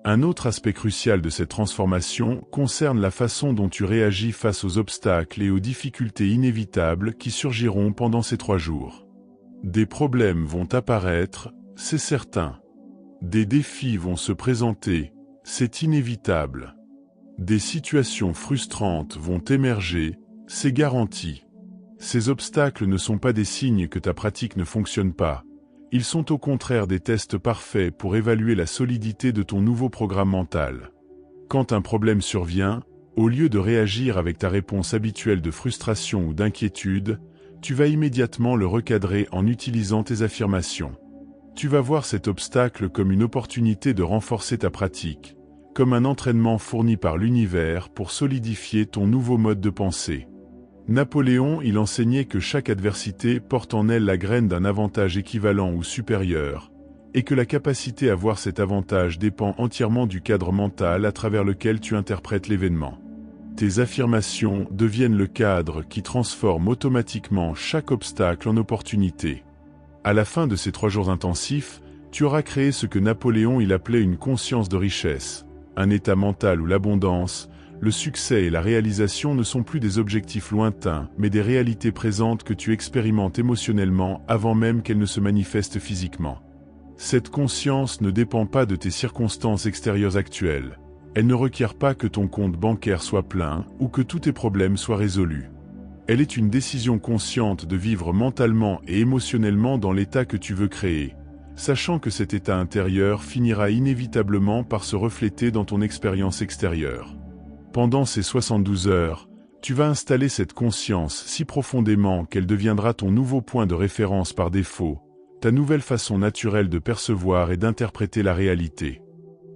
Un autre aspect crucial de cette transformation concerne la façon dont tu réagis face aux obstacles et aux difficultés inévitables qui surgiront pendant ces 3 jours. Des problèmes vont apparaître, c'est certain. Des défis vont se présenter, c'est inévitable. Des situations frustrantes vont émerger, c'est garanti. Ces obstacles ne sont pas des signes que ta pratique ne fonctionne pas. Ils sont au contraire des tests parfaits pour évaluer la solidité de ton nouveau programme mental. Quand un problème survient, au lieu de réagir avec ta réponse habituelle de frustration ou d'inquiétude, tu vas immédiatement le recadrer en utilisant tes affirmations. Tu vas voir cet obstacle comme une opportunité de renforcer ta pratique, comme un entraînement fourni par l'univers pour solidifier ton nouveau mode de pensée. Napoléon, il enseignait que chaque adversité porte en elle la graine d'un avantage équivalent ou supérieur, et que la capacité à voir cet avantage dépend entièrement du cadre mental à travers lequel tu interprètes l'événement. Tes affirmations deviennent le cadre qui transforme automatiquement chaque obstacle en opportunité. À la fin de ces 3 jours intensifs, tu auras créé ce que Napoléon il appelait une conscience de richesse, un état mental où l'abondance, le succès et la réalisation ne sont plus des objectifs lointains, mais des réalités présentes que tu expérimentes émotionnellement avant même qu'elles ne se manifestent physiquement. Cette conscience ne dépend pas de tes circonstances extérieures actuelles. Elle ne requiert pas que ton compte bancaire soit plein ou que tous tes problèmes soient résolus. Elle est une décision consciente de vivre mentalement et émotionnellement dans l'état que tu veux créer, sachant que cet état intérieur finira inévitablement par se refléter dans ton expérience extérieure. Pendant ces 72 heures, tu vas installer cette conscience si profondément qu'elle deviendra ton nouveau point de référence par défaut, ta nouvelle façon naturelle de percevoir et d'interpréter la réalité.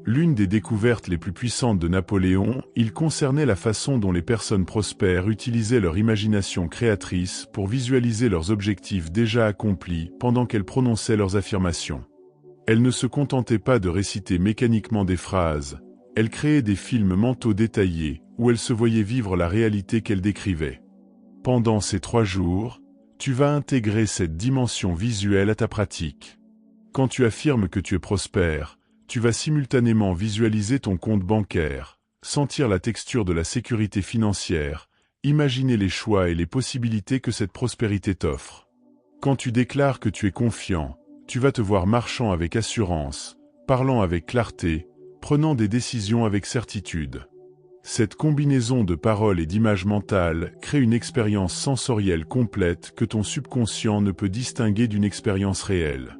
L'une des découvertes les plus puissantes de Napoléon, il concernait la façon dont les personnes prospères utilisaient leur imagination créatrice pour visualiser leurs objectifs déjà accomplis pendant qu'elles prononçaient leurs affirmations. Elles ne se contentaient pas de réciter mécaniquement des phrases, elles créaient des films mentaux détaillés, où elles se voyaient vivre la réalité qu'elles décrivaient. Pendant ces 3 jours, tu vas intégrer cette dimension visuelle à ta pratique. Quand tu affirmes que tu es prospère, tu vas simultanément visualiser ton compte bancaire, sentir la texture de la sécurité financière, imaginer les choix et les possibilités que cette prospérité t'offre. Quand tu déclares que tu es confiant, tu vas te voir marchant avec assurance, parlant avec clarté, prenant des décisions avec certitude. Cette combinaison de paroles et d'images mentales crée une expérience sensorielle complète que ton subconscient ne peut distinguer d'une expérience réelle.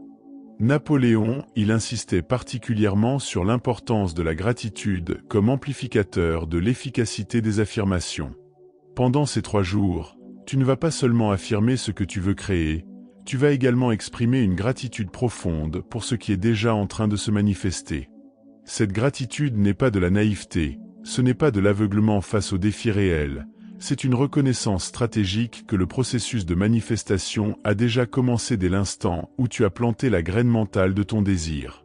Napoléon, il insistait particulièrement sur l'importance de la gratitude comme amplificateur de l'efficacité des affirmations. Pendant ces 3 jours, tu ne vas pas seulement affirmer ce que tu veux créer, tu vas également exprimer une gratitude profonde pour ce qui est déjà en train de se manifester. Cette gratitude n'est pas de la naïveté, ce n'est pas de l'aveuglement face aux défis réels, c'est une reconnaissance stratégique que le processus de manifestation a déjà commencé dès l'instant où tu as planté la graine mentale de ton désir.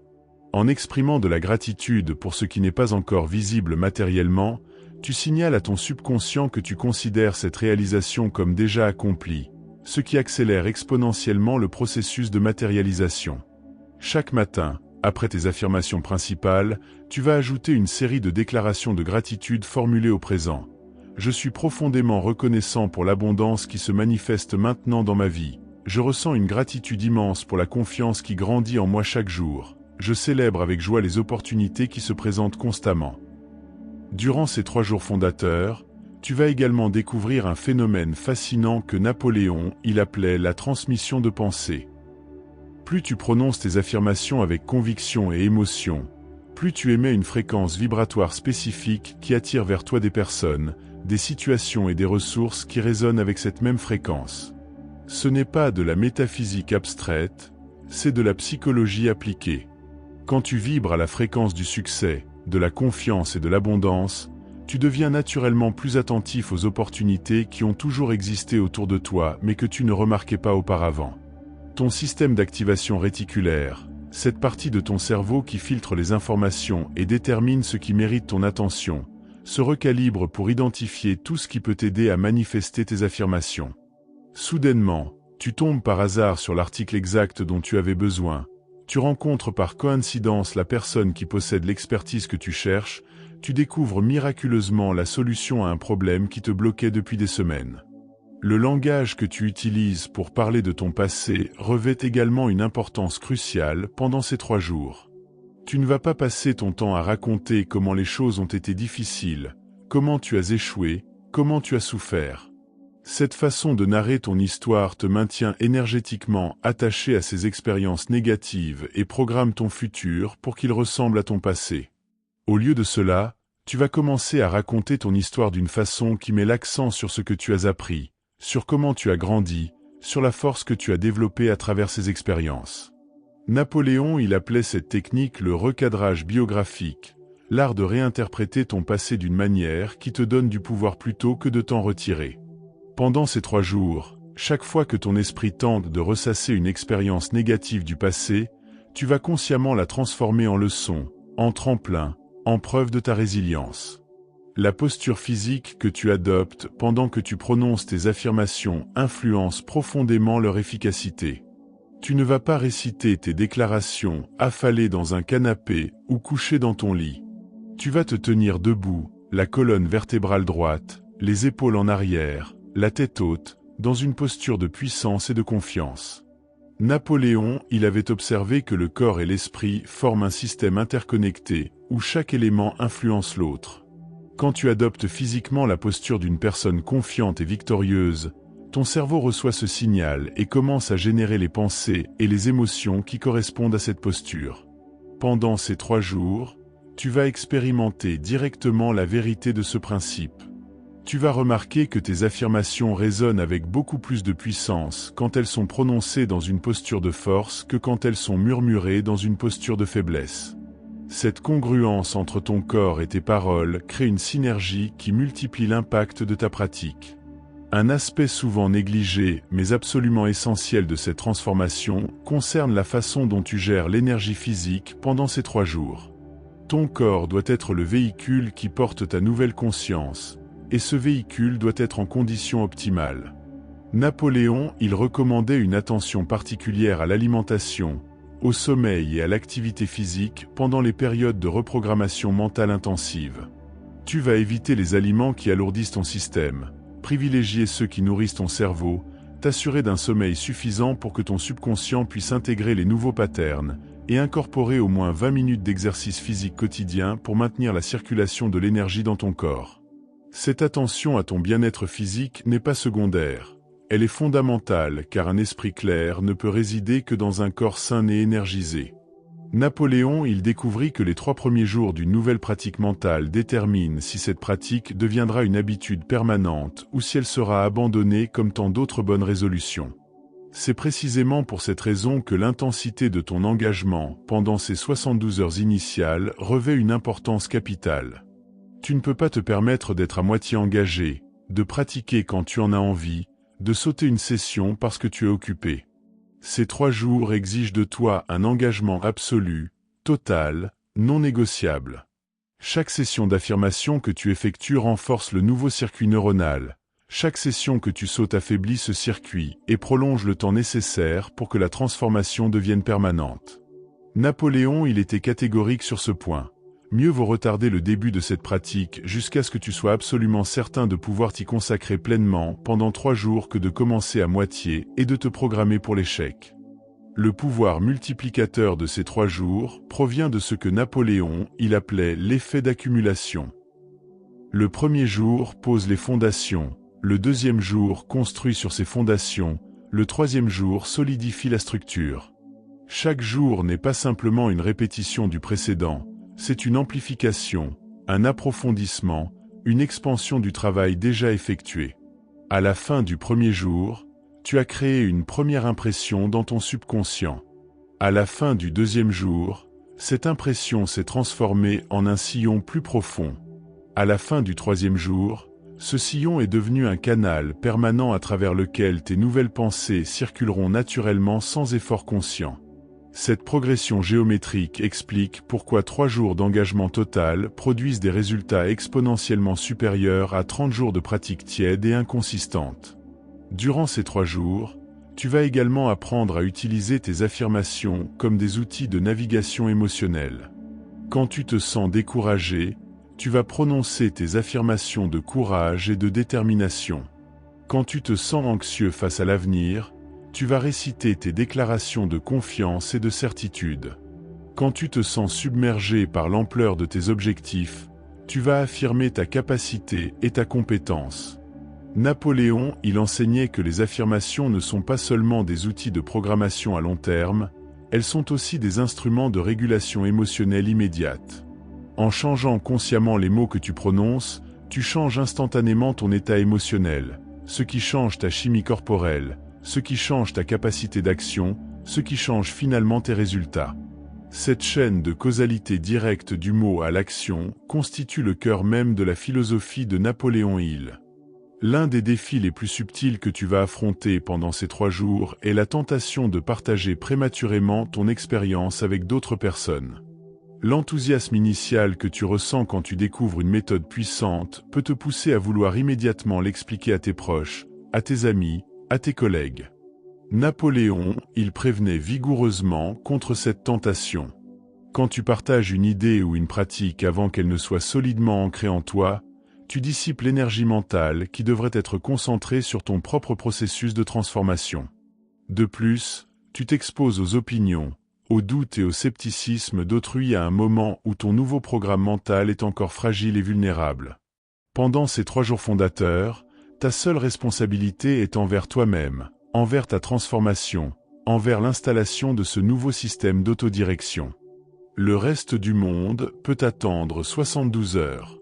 En exprimant de la gratitude pour ce qui n'est pas encore visible matériellement, tu signales à ton subconscient que tu considères cette réalisation comme déjà accomplie, ce qui accélère exponentiellement le processus de matérialisation. Chaque matin, après tes affirmations principales, tu vas ajouter une série de déclarations de gratitude formulées au présent. Je suis profondément reconnaissant pour l'abondance qui se manifeste maintenant dans ma vie. Je ressens une gratitude immense pour la confiance qui grandit en moi chaque jour. Je célèbre avec joie les opportunités qui se présentent constamment. Durant ces 3 jours fondateurs, tu vas également découvrir un phénomène fascinant que Napoléon appelait la transmission de pensée. Plus tu prononces tes affirmations avec conviction et émotion, plus tu émets une fréquence vibratoire spécifique qui attire vers toi des personnes, des situations et des ressources qui résonnent avec cette même fréquence. Ce n'est pas de la métaphysique abstraite, c'est de la psychologie appliquée. Quand tu vibres à la fréquence du succès, de la confiance et de l'abondance, tu deviens naturellement plus attentif aux opportunités qui ont toujours existé autour de toi mais que tu ne remarquais pas auparavant. Ton système d'activation réticulaire, cette partie de ton cerveau qui filtre les informations et détermine ce qui mérite ton attention, se recalibre pour identifier tout ce qui peut t'aider à manifester tes affirmations. Soudainement, tu tombes par hasard sur l'article exact dont tu avais besoin. Tu rencontres par coïncidence la personne qui possède l'expertise que tu cherches, tu découvres miraculeusement la solution à un problème qui te bloquait depuis des semaines. Le langage que tu utilises pour parler de ton passé revêt également une importance cruciale pendant ces 3 jours. Tu ne vas pas passer ton temps à raconter comment les choses ont été difficiles, comment tu as échoué, comment tu as souffert. Cette façon de narrer ton histoire te maintient énergétiquement attaché à ces expériences négatives et programme ton futur pour qu'il ressemble à ton passé. Au lieu de cela, tu vas commencer à raconter ton histoire d'une façon qui met l'accent sur ce que tu as appris, sur comment tu as grandi, sur la force que tu as développée à travers ces expériences. Napoléon appelait cette technique le recadrage biographique, l'art de réinterpréter ton passé d'une manière qui te donne du pouvoir plutôt que de t'en retirer. Pendant ces 3 jours, chaque fois que ton esprit tente de ressasser une expérience négative du passé, tu vas consciemment la transformer en leçon, en tremplin, en preuve de ta résilience. La posture physique que tu adoptes pendant que tu prononces tes affirmations influence profondément leur efficacité. Tu ne vas pas réciter tes déclarations affalé dans un canapé ou couché dans ton lit. Tu vas te tenir debout, la colonne vertébrale droite, les épaules en arrière, la tête haute, dans une posture de puissance et de confiance. Napoléon avait observé que le corps et l'esprit forment un système interconnecté, où chaque élément influence l'autre. Quand tu adoptes physiquement la posture d'une personne confiante et victorieuse, ton cerveau reçoit ce signal et commence à générer les pensées et les émotions qui correspondent à cette posture. Pendant ces 3 jours, tu vas expérimenter directement la vérité de ce principe. Tu vas remarquer que tes affirmations résonnent avec beaucoup plus de puissance quand elles sont prononcées dans une posture de force que quand elles sont murmurées dans une posture de faiblesse. Cette congruence entre ton corps et tes paroles crée une synergie qui multiplie l'impact de ta pratique. Un aspect souvent négligé, mais absolument essentiel de cette transformation, concerne la façon dont tu gères l'énergie physique pendant ces 3 jours. Ton corps doit être le véhicule qui porte ta nouvelle conscience, et ce véhicule doit être en condition optimale. Napoléon recommandait une attention particulière à l'alimentation, au sommeil et à l'activité physique pendant les périodes de reprogrammation mentale intensive. Tu vas éviter les aliments qui alourdissent ton système, privilégier ceux qui nourrissent ton cerveau, t'assurer d'un sommeil suffisant pour que ton subconscient puisse intégrer les nouveaux patterns, et incorporer au moins 20 minutes d'exercice physique quotidien pour maintenir la circulation de l'énergie dans ton corps. Cette attention à ton bien-être physique n'est pas secondaire. Elle est fondamentale car un esprit clair ne peut résider que dans un corps sain et énergisé. Napoléon découvrit que les 3 premiers jours d'une nouvelle pratique mentale déterminent si cette pratique deviendra une habitude permanente ou si elle sera abandonnée comme tant d'autres bonnes résolutions. C'est précisément pour cette raison que l'intensité de ton engagement pendant ces 72 heures initiales revêt une importance capitale. Tu ne peux pas te permettre d'être à moitié engagé, de pratiquer quand tu en as envie, de sauter une session parce que tu es occupé. Ces 3 jours exigent de toi un engagement absolu, total, non négociable. Chaque session d'affirmation que tu effectues renforce le nouveau circuit neuronal. Chaque session que tu sautes affaiblit ce circuit et prolonge le temps nécessaire pour que la transformation devienne permanente. Napoléon était catégorique sur ce point. mieux vaut retarder le début de cette pratique jusqu'à ce que tu sois absolument certain de pouvoir t'y consacrer pleinement pendant 3 jours que de commencer à moitié et de te programmer pour l'échec. Le pouvoir multiplicateur de ces 3 jours provient de ce que Napoléon appelait l'effet d'accumulation. Le premier jour pose les fondations, le deuxième jour construit sur ces fondations, le troisième jour solidifie la structure. Chaque jour n'est pas simplement une répétition du précédent, c'est une amplification, un approfondissement, une expansion du travail déjà effectué. À la fin du premier jour, tu as créé une première impression dans ton subconscient. À la fin du deuxième jour, cette impression s'est transformée en un sillon plus profond. À la fin du troisième jour, ce sillon est devenu un canal permanent à travers lequel tes nouvelles pensées circuleront naturellement sans effort conscient. Cette progression géométrique explique pourquoi 3 jours d'engagement total produisent des résultats exponentiellement supérieurs à 30 jours de pratique tiède et inconsistante. Durant ces 3 jours, tu vas également apprendre à utiliser tes affirmations comme des outils de navigation émotionnelle. Quand tu te sens découragé, tu vas prononcer tes affirmations de courage et de détermination. Quand tu te sens anxieux face à l'avenir, tu vas réciter tes déclarations de confiance et de certitude. Quand tu te sens submergé par l'ampleur de tes objectifs, tu vas affirmer ta capacité et ta compétence. Napoléon, enseignait que les affirmations ne sont pas seulement des outils de programmation à long terme, elles sont aussi des instruments de régulation émotionnelle immédiate. En changeant consciemment les mots que tu prononces, tu changes instantanément ton état émotionnel, ce qui change ta chimie corporelle, ce qui change ta capacité d'action, ce qui change finalement tes résultats. Cette chaîne de causalité directe du mot à l'action constitue le cœur même de la philosophie de Napoléon Hill. L'un des défis les plus subtils que tu vas affronter pendant ces 3 jours est la tentation de partager prématurément ton expérience avec d'autres personnes. L'enthousiasme initial que tu ressens quand tu découvres une méthode puissante peut te pousser à vouloir immédiatement l'expliquer à tes proches, à tes amis, à tes collègues. Napoléon, prévenait vigoureusement contre cette tentation. Quand tu partages une idée ou une pratique avant qu'elle ne soit solidement ancrée en toi, tu dissipes l'énergie mentale qui devrait être concentrée sur ton propre processus de transformation. De plus, tu t'exposes aux opinions, aux doutes et au scepticisme d'autrui à un moment où ton nouveau programme mental est encore fragile et vulnérable. Pendant ces 3 jours fondateurs, ta seule responsabilité est envers toi-même, envers ta transformation, envers l'installation de ce nouveau système d'autodirection. Le reste du monde peut attendre 72 heures.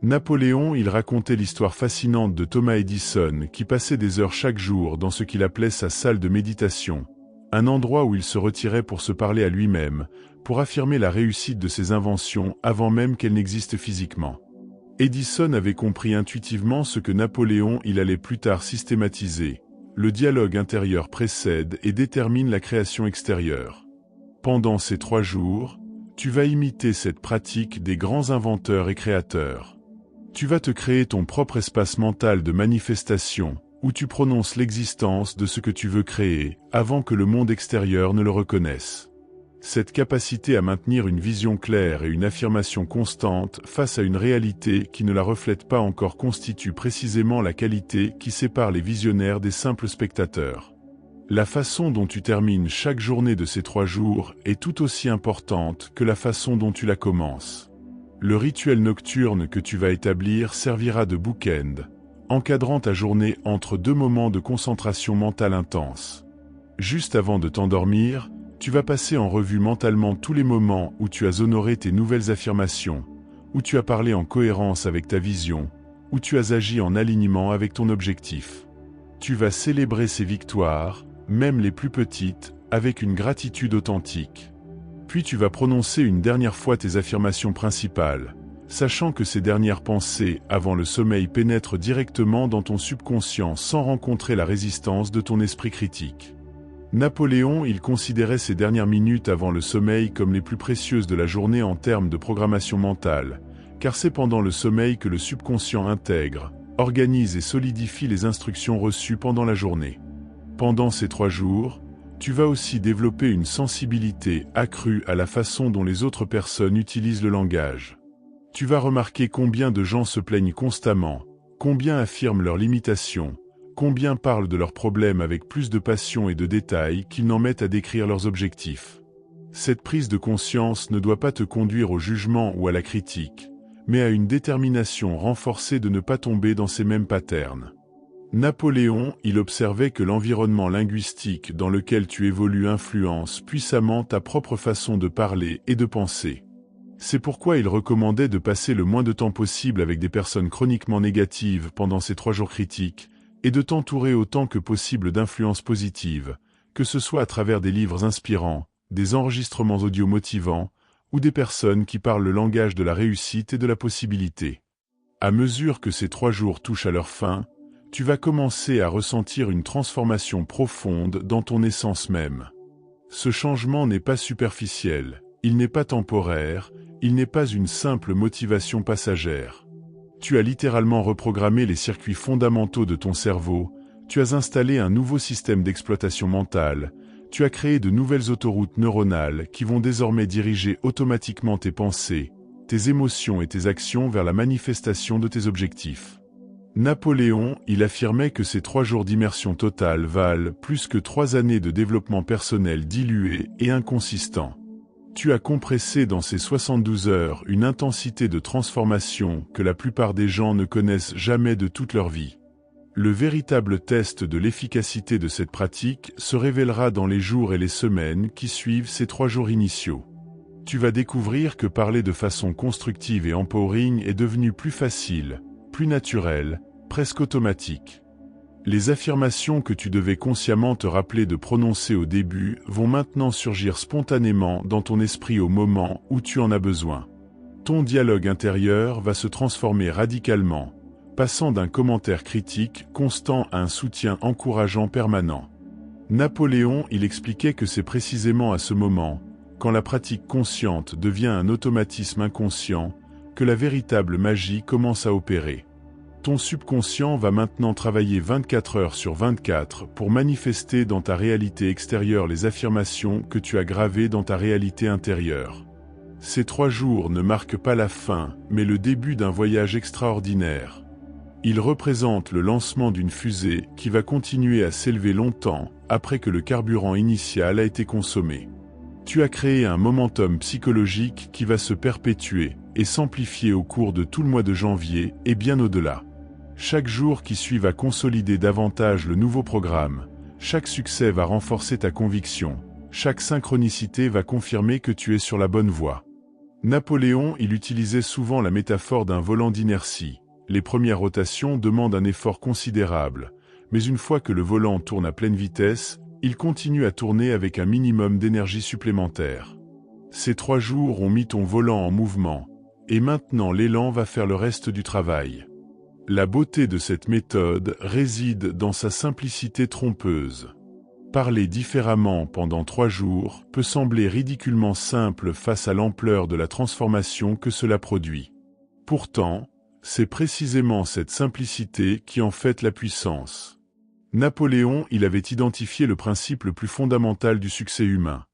Napoléon, racontait l'histoire fascinante de Thomas Edison qui passait des heures chaque jour dans ce qu'il appelait sa salle de méditation, un endroit où il se retirait pour se parler à lui-même, pour affirmer la réussite de ses inventions avant même qu'elles n'existent physiquement. Edison avait compris intuitivement ce que Napoléon allait plus tard systématiser. Le dialogue intérieur précède et détermine la création extérieure. Pendant ces 3 jours, tu vas imiter cette pratique des grands inventeurs et créateurs. Tu vas te créer ton propre espace mental de manifestation, où tu prononces l'existence de ce que tu veux créer, avant que le monde extérieur ne le reconnaisse. Cette capacité à maintenir une vision claire et une affirmation constante face à une réalité qui ne la reflète pas encore constitue précisément la qualité qui sépare les visionnaires des simples spectateurs. La façon dont tu termines chaque journée de ces 3 jours est tout aussi importante que la façon dont tu la commences. Le rituel nocturne que tu vas établir servira de bookend, encadrant ta journée entre 2 moments de concentration mentale intense. Juste avant de t'endormir, tu vas passer en revue mentalement tous les moments où tu as honoré tes nouvelles affirmations, où tu as parlé en cohérence avec ta vision, où tu as agi en alignement avec ton objectif. Tu vas célébrer ces victoires, même les plus petites, avec une gratitude authentique. Puis tu vas prononcer une dernière fois tes affirmations principales, sachant que ces dernières pensées avant le sommeil pénètrent directement dans ton subconscient sans rencontrer la résistance de ton esprit critique. Napoléon, considérait ces dernières minutes avant le sommeil comme les plus précieuses de la journée en termes de programmation mentale, car c'est pendant le sommeil que le subconscient intègre, organise et solidifie les instructions reçues pendant la journée. Pendant ces 3 jours, Tu vas aussi développer une sensibilité accrue à la façon dont les autres personnes utilisent le langage. Tu vas remarquer combien de gens se plaignent constamment, combien affirment leurs limitations, combien parlent de leurs problèmes avec plus de passion et de détails qu'ils n'en mettent à décrire leurs objectifs. Cette prise de conscience ne doit pas te conduire au jugement ou à la critique, mais à une détermination renforcée de ne pas tomber dans ces mêmes patterns. Napoléon, il observait que l'environnement linguistique dans lequel tu évolues influence puissamment ta propre façon de parler et de penser. C'est pourquoi il recommandait de passer le moins de temps possible avec des personnes chroniquement négatives pendant ces 3 jours critiques, et de t'entourer autant que possible d'influences positives, que ce soit à travers des livres inspirants, des enregistrements audio motivants, ou des personnes qui parlent le langage de la réussite et de la possibilité. À mesure que ces 3 jours touchent à leur fin, tu vas commencer à ressentir une transformation profonde dans ton essence même. Ce changement n'est pas superficiel, il n'est pas temporaire, il n'est pas une simple motivation passagère. Tu as littéralement reprogrammé les circuits fondamentaux de ton cerveau, tu as installé un nouveau système d'exploitation mentale, tu as créé de nouvelles autoroutes neuronales qui vont désormais diriger automatiquement tes pensées, tes émotions et tes actions vers la manifestation de tes objectifs. Napoléon, il affirmait que ces 3 jours d'immersion totale valent plus que 3 années de développement personnel dilué et inconsistant. Tu as compressé dans ces 72 heures une intensité de transformation que la plupart des gens ne connaissent jamais de toute leur vie. Le véritable test de l'efficacité de cette pratique se révélera dans les jours et les semaines qui suivent ces 3 jours initiaux. Tu vas découvrir que parler de façon constructive et empowering est devenu plus facile, plus naturel, presque automatique. Les affirmations que tu devais consciemment te rappeler de prononcer au début vont maintenant surgir spontanément dans ton esprit au moment où tu en as besoin. Ton dialogue intérieur va se transformer radicalement, passant d'un commentaire critique constant à un soutien encourageant permanent. Napoléon, il expliquait que c'est précisément à ce moment, quand la pratique consciente devient un automatisme inconscient, que la véritable magie commence à opérer. Ton subconscient va maintenant travailler 24 heures sur 24 pour manifester dans ta réalité extérieure les affirmations que tu as gravées dans ta réalité intérieure. Ces 3 jours ne marquent pas la fin, mais le début d'un voyage extraordinaire. Ils représentent le lancement d'une fusée qui va continuer à s'élever longtemps après que le carburant initial a été consommé. Tu as créé un momentum psychologique qui va se perpétuer et s'amplifier au cours de tout le mois de janvier et bien au-delà. Chaque jour qui suit va consolider davantage le nouveau programme, chaque succès va renforcer ta conviction, chaque synchronicité va confirmer que tu es sur la bonne voie. Napoléon, il utilisait souvent la métaphore d'un volant d'inertie. Les premières rotations demandent un effort considérable, mais une fois que le volant tourne à pleine vitesse, il continue à tourner avec un minimum d'énergie supplémentaire. Ces 3 jours ont mis ton volant en mouvement, et maintenant l'élan va faire le reste du travail. La beauté de cette méthode réside dans sa simplicité trompeuse. Parler différemment pendant 3 jours peut sembler ridiculement simple face à l'ampleur de la transformation que cela produit. Pourtant, c'est précisément cette simplicité qui en fait la puissance. Napoléon, il avait identifié le principe le plus fondamental du succès humain.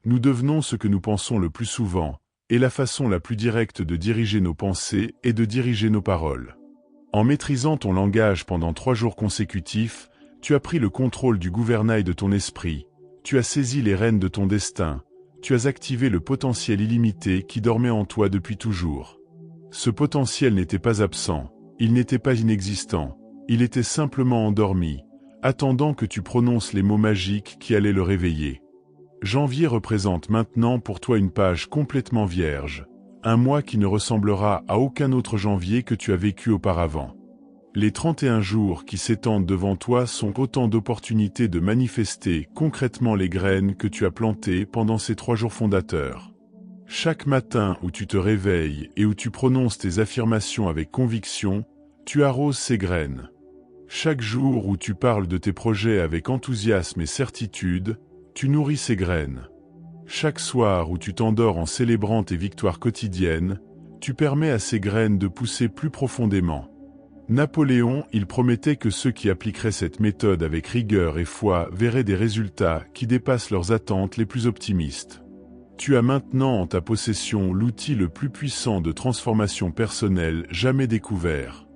Nous devenons ce que nous pensons le plus souvent, et la façon la plus directe de diriger nos pensées est de diriger nos paroles. En maîtrisant ton langage pendant 3 jours consécutifs, tu as pris le contrôle du gouvernail de ton esprit, tu as saisi les rênes de ton destin, tu as activé le potentiel illimité qui dormait en toi depuis toujours. Ce potentiel n'était pas absent, il n'était pas inexistant, il était simplement endormi, attendant que tu prononces les mots magiques qui allaient le réveiller. Janvier représente maintenant pour toi une page complètement vierge, un mois qui ne ressemblera à aucun autre janvier que tu as vécu auparavant. Les 31 jours qui s'étendent devant toi sont autant d'opportunités de manifester concrètement les graines que tu as plantées pendant ces 3 jours fondateurs. Chaque matin où tu te réveilles et où tu prononces tes affirmations avec conviction, tu arroses ces graines. Chaque jour où tu parles de tes projets avec enthousiasme et certitude, tu nourris ces graines. Chaque soir où tu t'endors en célébrant tes victoires quotidiennes, tu permets à ces graines de pousser plus profondément. Napoléon, il promettait que ceux qui appliqueraient cette méthode avec rigueur et foi verraient des résultats qui dépassent leurs attentes les plus optimistes. Tu as maintenant en ta possession l'outil le plus puissant de transformation personnelle jamais découvert.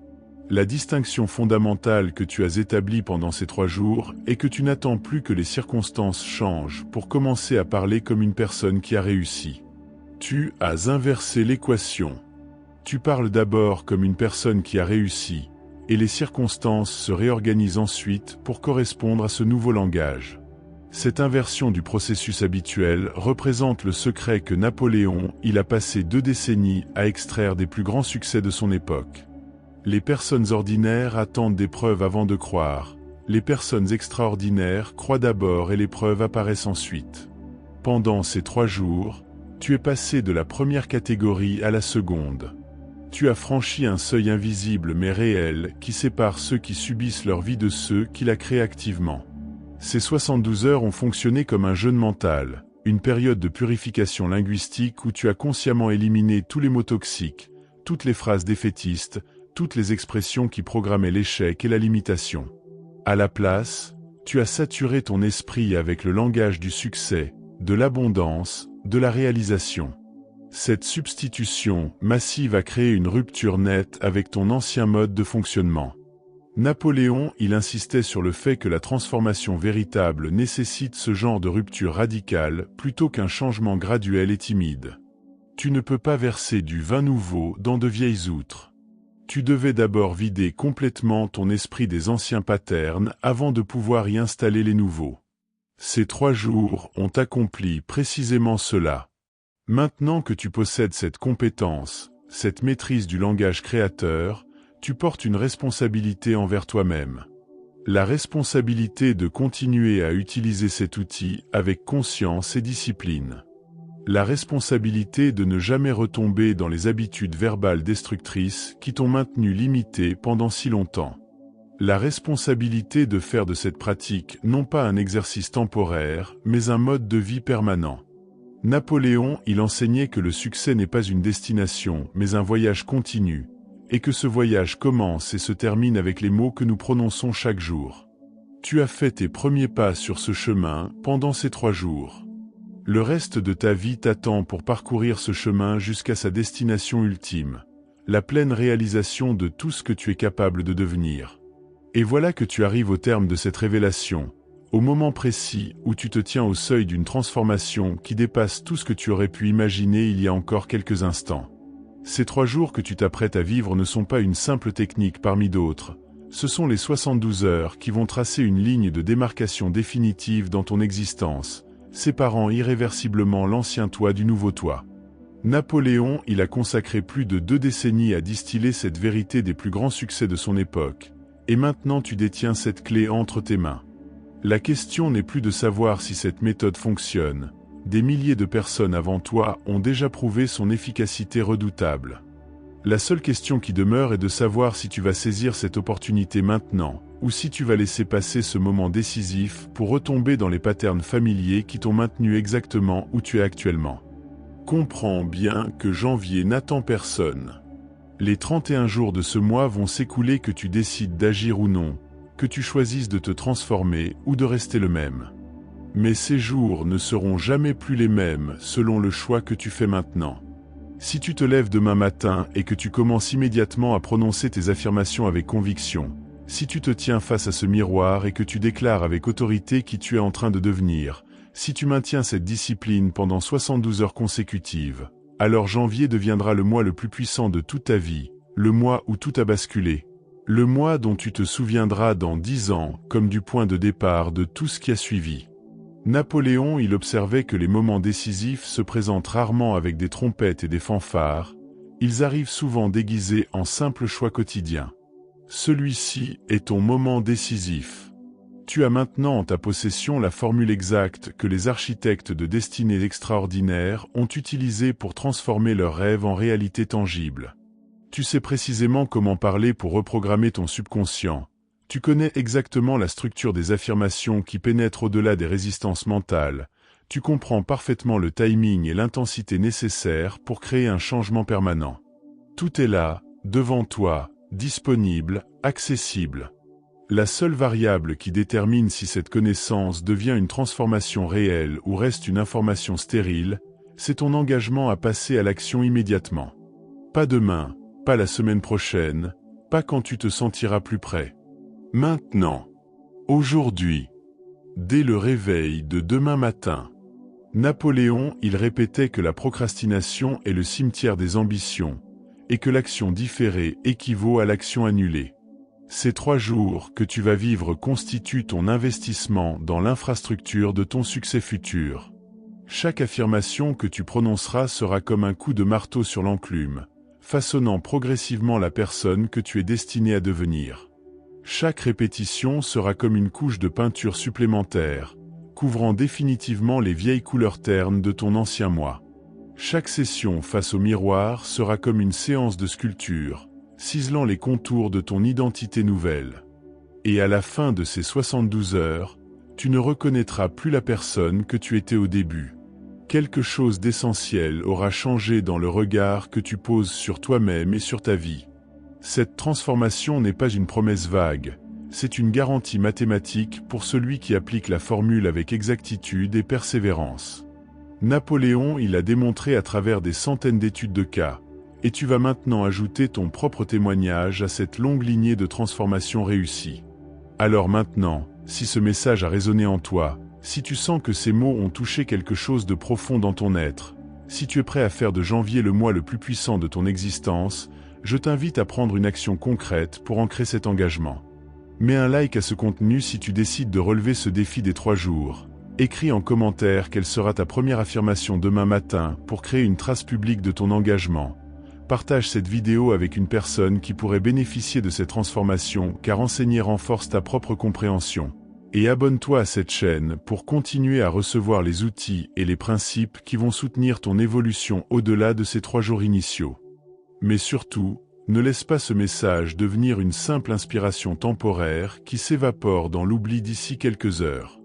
La distinction fondamentale que tu as établie pendant ces 3 jours est que tu n'attends plus que les circonstances changent pour commencer à parler comme une personne qui a réussi. Tu as inversé l'équation. Tu parles d'abord comme une personne qui a réussi, et les circonstances se réorganisent ensuite pour correspondre à ce nouveau langage. Cette inversion du processus habituel représente le secret que Napoléon, il a passé 2 décennies à extraire des plus grands succès de son époque. Les personnes ordinaires attendent des preuves avant de croire. Les personnes extraordinaires croient d'abord et les preuves apparaissent ensuite. Pendant ces 3 jours, tu es passé de la première catégorie à la seconde. Tu as franchi un seuil invisible mais réel qui sépare ceux qui subissent leur vie de ceux qui la créent activement. Ces 72 heures ont fonctionné comme un jeûne mental, une période de purification linguistique où tu as consciemment éliminé tous les mots toxiques, toutes les phrases défaitistes, toutes les expressions qui programmaient l'échec et la limitation. À la place, tu as saturé ton esprit avec le langage du succès, de l'abondance, de la réalisation. Cette substitution massive a créé une rupture nette avec ton ancien mode de fonctionnement. Napoléon, il insistait sur le fait que la transformation véritable nécessite ce genre de rupture radicale plutôt qu'un changement graduel et timide. Tu ne peux pas verser du vin nouveau dans de vieilles outres. Tu devais d'abord vider complètement ton esprit des anciens patterns avant de pouvoir y installer les nouveaux. Ces 3 jours ont accompli précisément cela. Maintenant que tu possèdes cette compétence, cette maîtrise du langage créateur, tu portes une responsabilité envers toi-même. La responsabilité de continuer à utiliser cet outil avec conscience et discipline. La responsabilité de ne jamais retomber dans les habitudes verbales destructrices qui t'ont maintenu limité pendant si longtemps. La responsabilité de faire de cette pratique non pas un exercice temporaire, mais un mode de vie permanent. Napoléon, il enseignait que le succès n'est pas une destination, mais un voyage continu, et que ce voyage commence et se termine avec les mots que nous prononçons chaque jour. Tu as fait tes premiers pas sur ce chemin pendant ces 3 jours. Le reste de ta vie t'attend pour parcourir ce chemin jusqu'à sa destination ultime, la pleine réalisation de tout ce que tu es capable de devenir. Et voilà que tu arrives au terme de cette révélation, au moment précis où tu te tiens au seuil d'une transformation qui dépasse tout ce que tu aurais pu imaginer il y a encore quelques instants. Ces 3 jours que tu t'apprêtes à vivre ne sont pas une simple technique parmi d'autres, ce sont les 72 heures qui vont tracer une ligne de démarcation définitive dans ton existence, séparant irréversiblement l'ancien toi du nouveau toi. Napoléon, il a consacré plus de 2 décennies à distiller cette vérité des plus grands succès de son époque, et maintenant tu détiens cette clé entre tes mains. La question n'est plus de savoir si cette méthode fonctionne. Des milliers de personnes avant toi ont déjà prouvé son efficacité redoutable. La seule question qui demeure est de savoir si tu vas saisir cette opportunité maintenant, ou si tu vas laisser passer ce moment décisif pour retomber dans les patterns familiers qui t'ont maintenu exactement où tu es actuellement. Comprends bien que janvier n'attend personne. Les 31 jours de ce mois vont s'écouler que tu décides d'agir ou non, que tu choisisses de te transformer ou de rester le même. Mais ces jours ne seront jamais plus les mêmes selon le choix que tu fais maintenant. Si tu te lèves demain matin et que tu commences immédiatement à prononcer tes affirmations avec conviction, si tu te tiens face à ce miroir et que tu déclares avec autorité qui tu es en train de devenir, si tu maintiens cette discipline pendant 72 heures consécutives, alors janvier deviendra le mois le plus puissant de toute ta vie, le mois où tout a basculé, le mois dont tu te souviendras dans 10 ans comme du point de départ de tout ce qui a suivi. Napoléon, il observait que les moments décisifs se présentent rarement avec des trompettes et des fanfares, ils arrivent souvent déguisés en simples choix quotidiens. Celui-ci est ton moment décisif. Tu as maintenant en ta possession la formule exacte que les architectes de destinées extraordinaires ont utilisée pour transformer leurs rêves en réalité tangible. Tu sais précisément comment parler pour reprogrammer ton subconscient. Tu connais exactement la structure des affirmations qui pénètrent au-delà des résistances mentales. Tu comprends parfaitement le timing et l'intensité nécessaires pour créer un changement permanent. Tout est là, devant toi, disponible, accessible. La seule variable qui détermine si cette connaissance devient une transformation réelle ou reste une information stérile, c'est ton engagement à passer à l'action immédiatement. Pas demain, pas la semaine prochaine, pas quand tu te sentiras plus prêt. Maintenant. Aujourd'hui. Dès le réveil de demain matin. Napoléon, il répétait que la procrastination est le cimetière des ambitions, et que l'action différée équivaut à l'action annulée. Ces 3 jours que tu vas vivre constituent ton investissement dans l'infrastructure de ton succès futur. Chaque affirmation que tu prononceras sera comme un coup de marteau sur l'enclume, façonnant progressivement la personne que tu es destiné à devenir. Chaque répétition sera comme une couche de peinture supplémentaire, couvrant définitivement les vieilles couleurs ternes de ton ancien moi. Chaque session face au miroir sera comme une séance de sculpture, ciselant les contours de ton identité nouvelle. Et à la fin de ces 72 heures, tu ne reconnaîtras plus la personne que tu étais au début. Quelque chose d'essentiel aura changé dans le regard que tu poses sur toi-même et sur ta vie. Cette transformation n'est pas une promesse vague, c'est une garantie mathématique pour celui qui applique la formule avec exactitude et persévérance. Napoléon, il a démontré à travers des centaines d'études de cas, et tu vas maintenant ajouter ton propre témoignage à cette longue lignée de transformation réussie. Alors maintenant, si ce message a résonné en toi, si tu sens que ces mots ont touché quelque chose de profond dans ton être, si tu es prêt à faire de janvier le mois le plus puissant de ton existence, je t'invite à prendre une action concrète pour ancrer cet engagement. Mets un like à ce contenu si tu décides de relever ce défi des 3 jours. Écris en commentaire quelle sera ta première affirmation demain matin pour créer une trace publique de ton engagement. Partage cette vidéo avec une personne qui pourrait bénéficier de cette transformation car enseigner renforce ta propre compréhension. Et abonne-toi à cette chaîne pour continuer à recevoir les outils et les principes qui vont soutenir ton évolution au-delà de ces 3 jours initiaux. Mais surtout, ne laisse pas ce message devenir une simple inspiration temporaire qui s'évapore dans l'oubli d'ici quelques heures.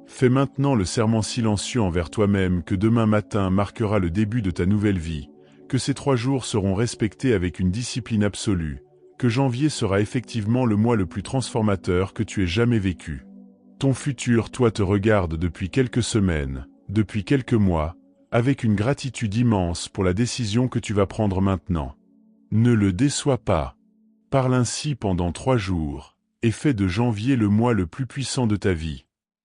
Fais maintenant le serment silencieux envers toi-même que demain matin marquera le début de ta nouvelle vie, que ces 3 jours seront respectés avec une discipline absolue, que janvier sera effectivement le mois le plus transformateur que tu aies jamais vécu. Ton futur, toi, te regarde depuis quelques semaines, depuis quelques mois, avec une gratitude immense pour la décision que tu vas prendre maintenant. Ne le déçois pas. Parle ainsi pendant 3 jours, et fais de janvier le mois le plus puissant de ta vie.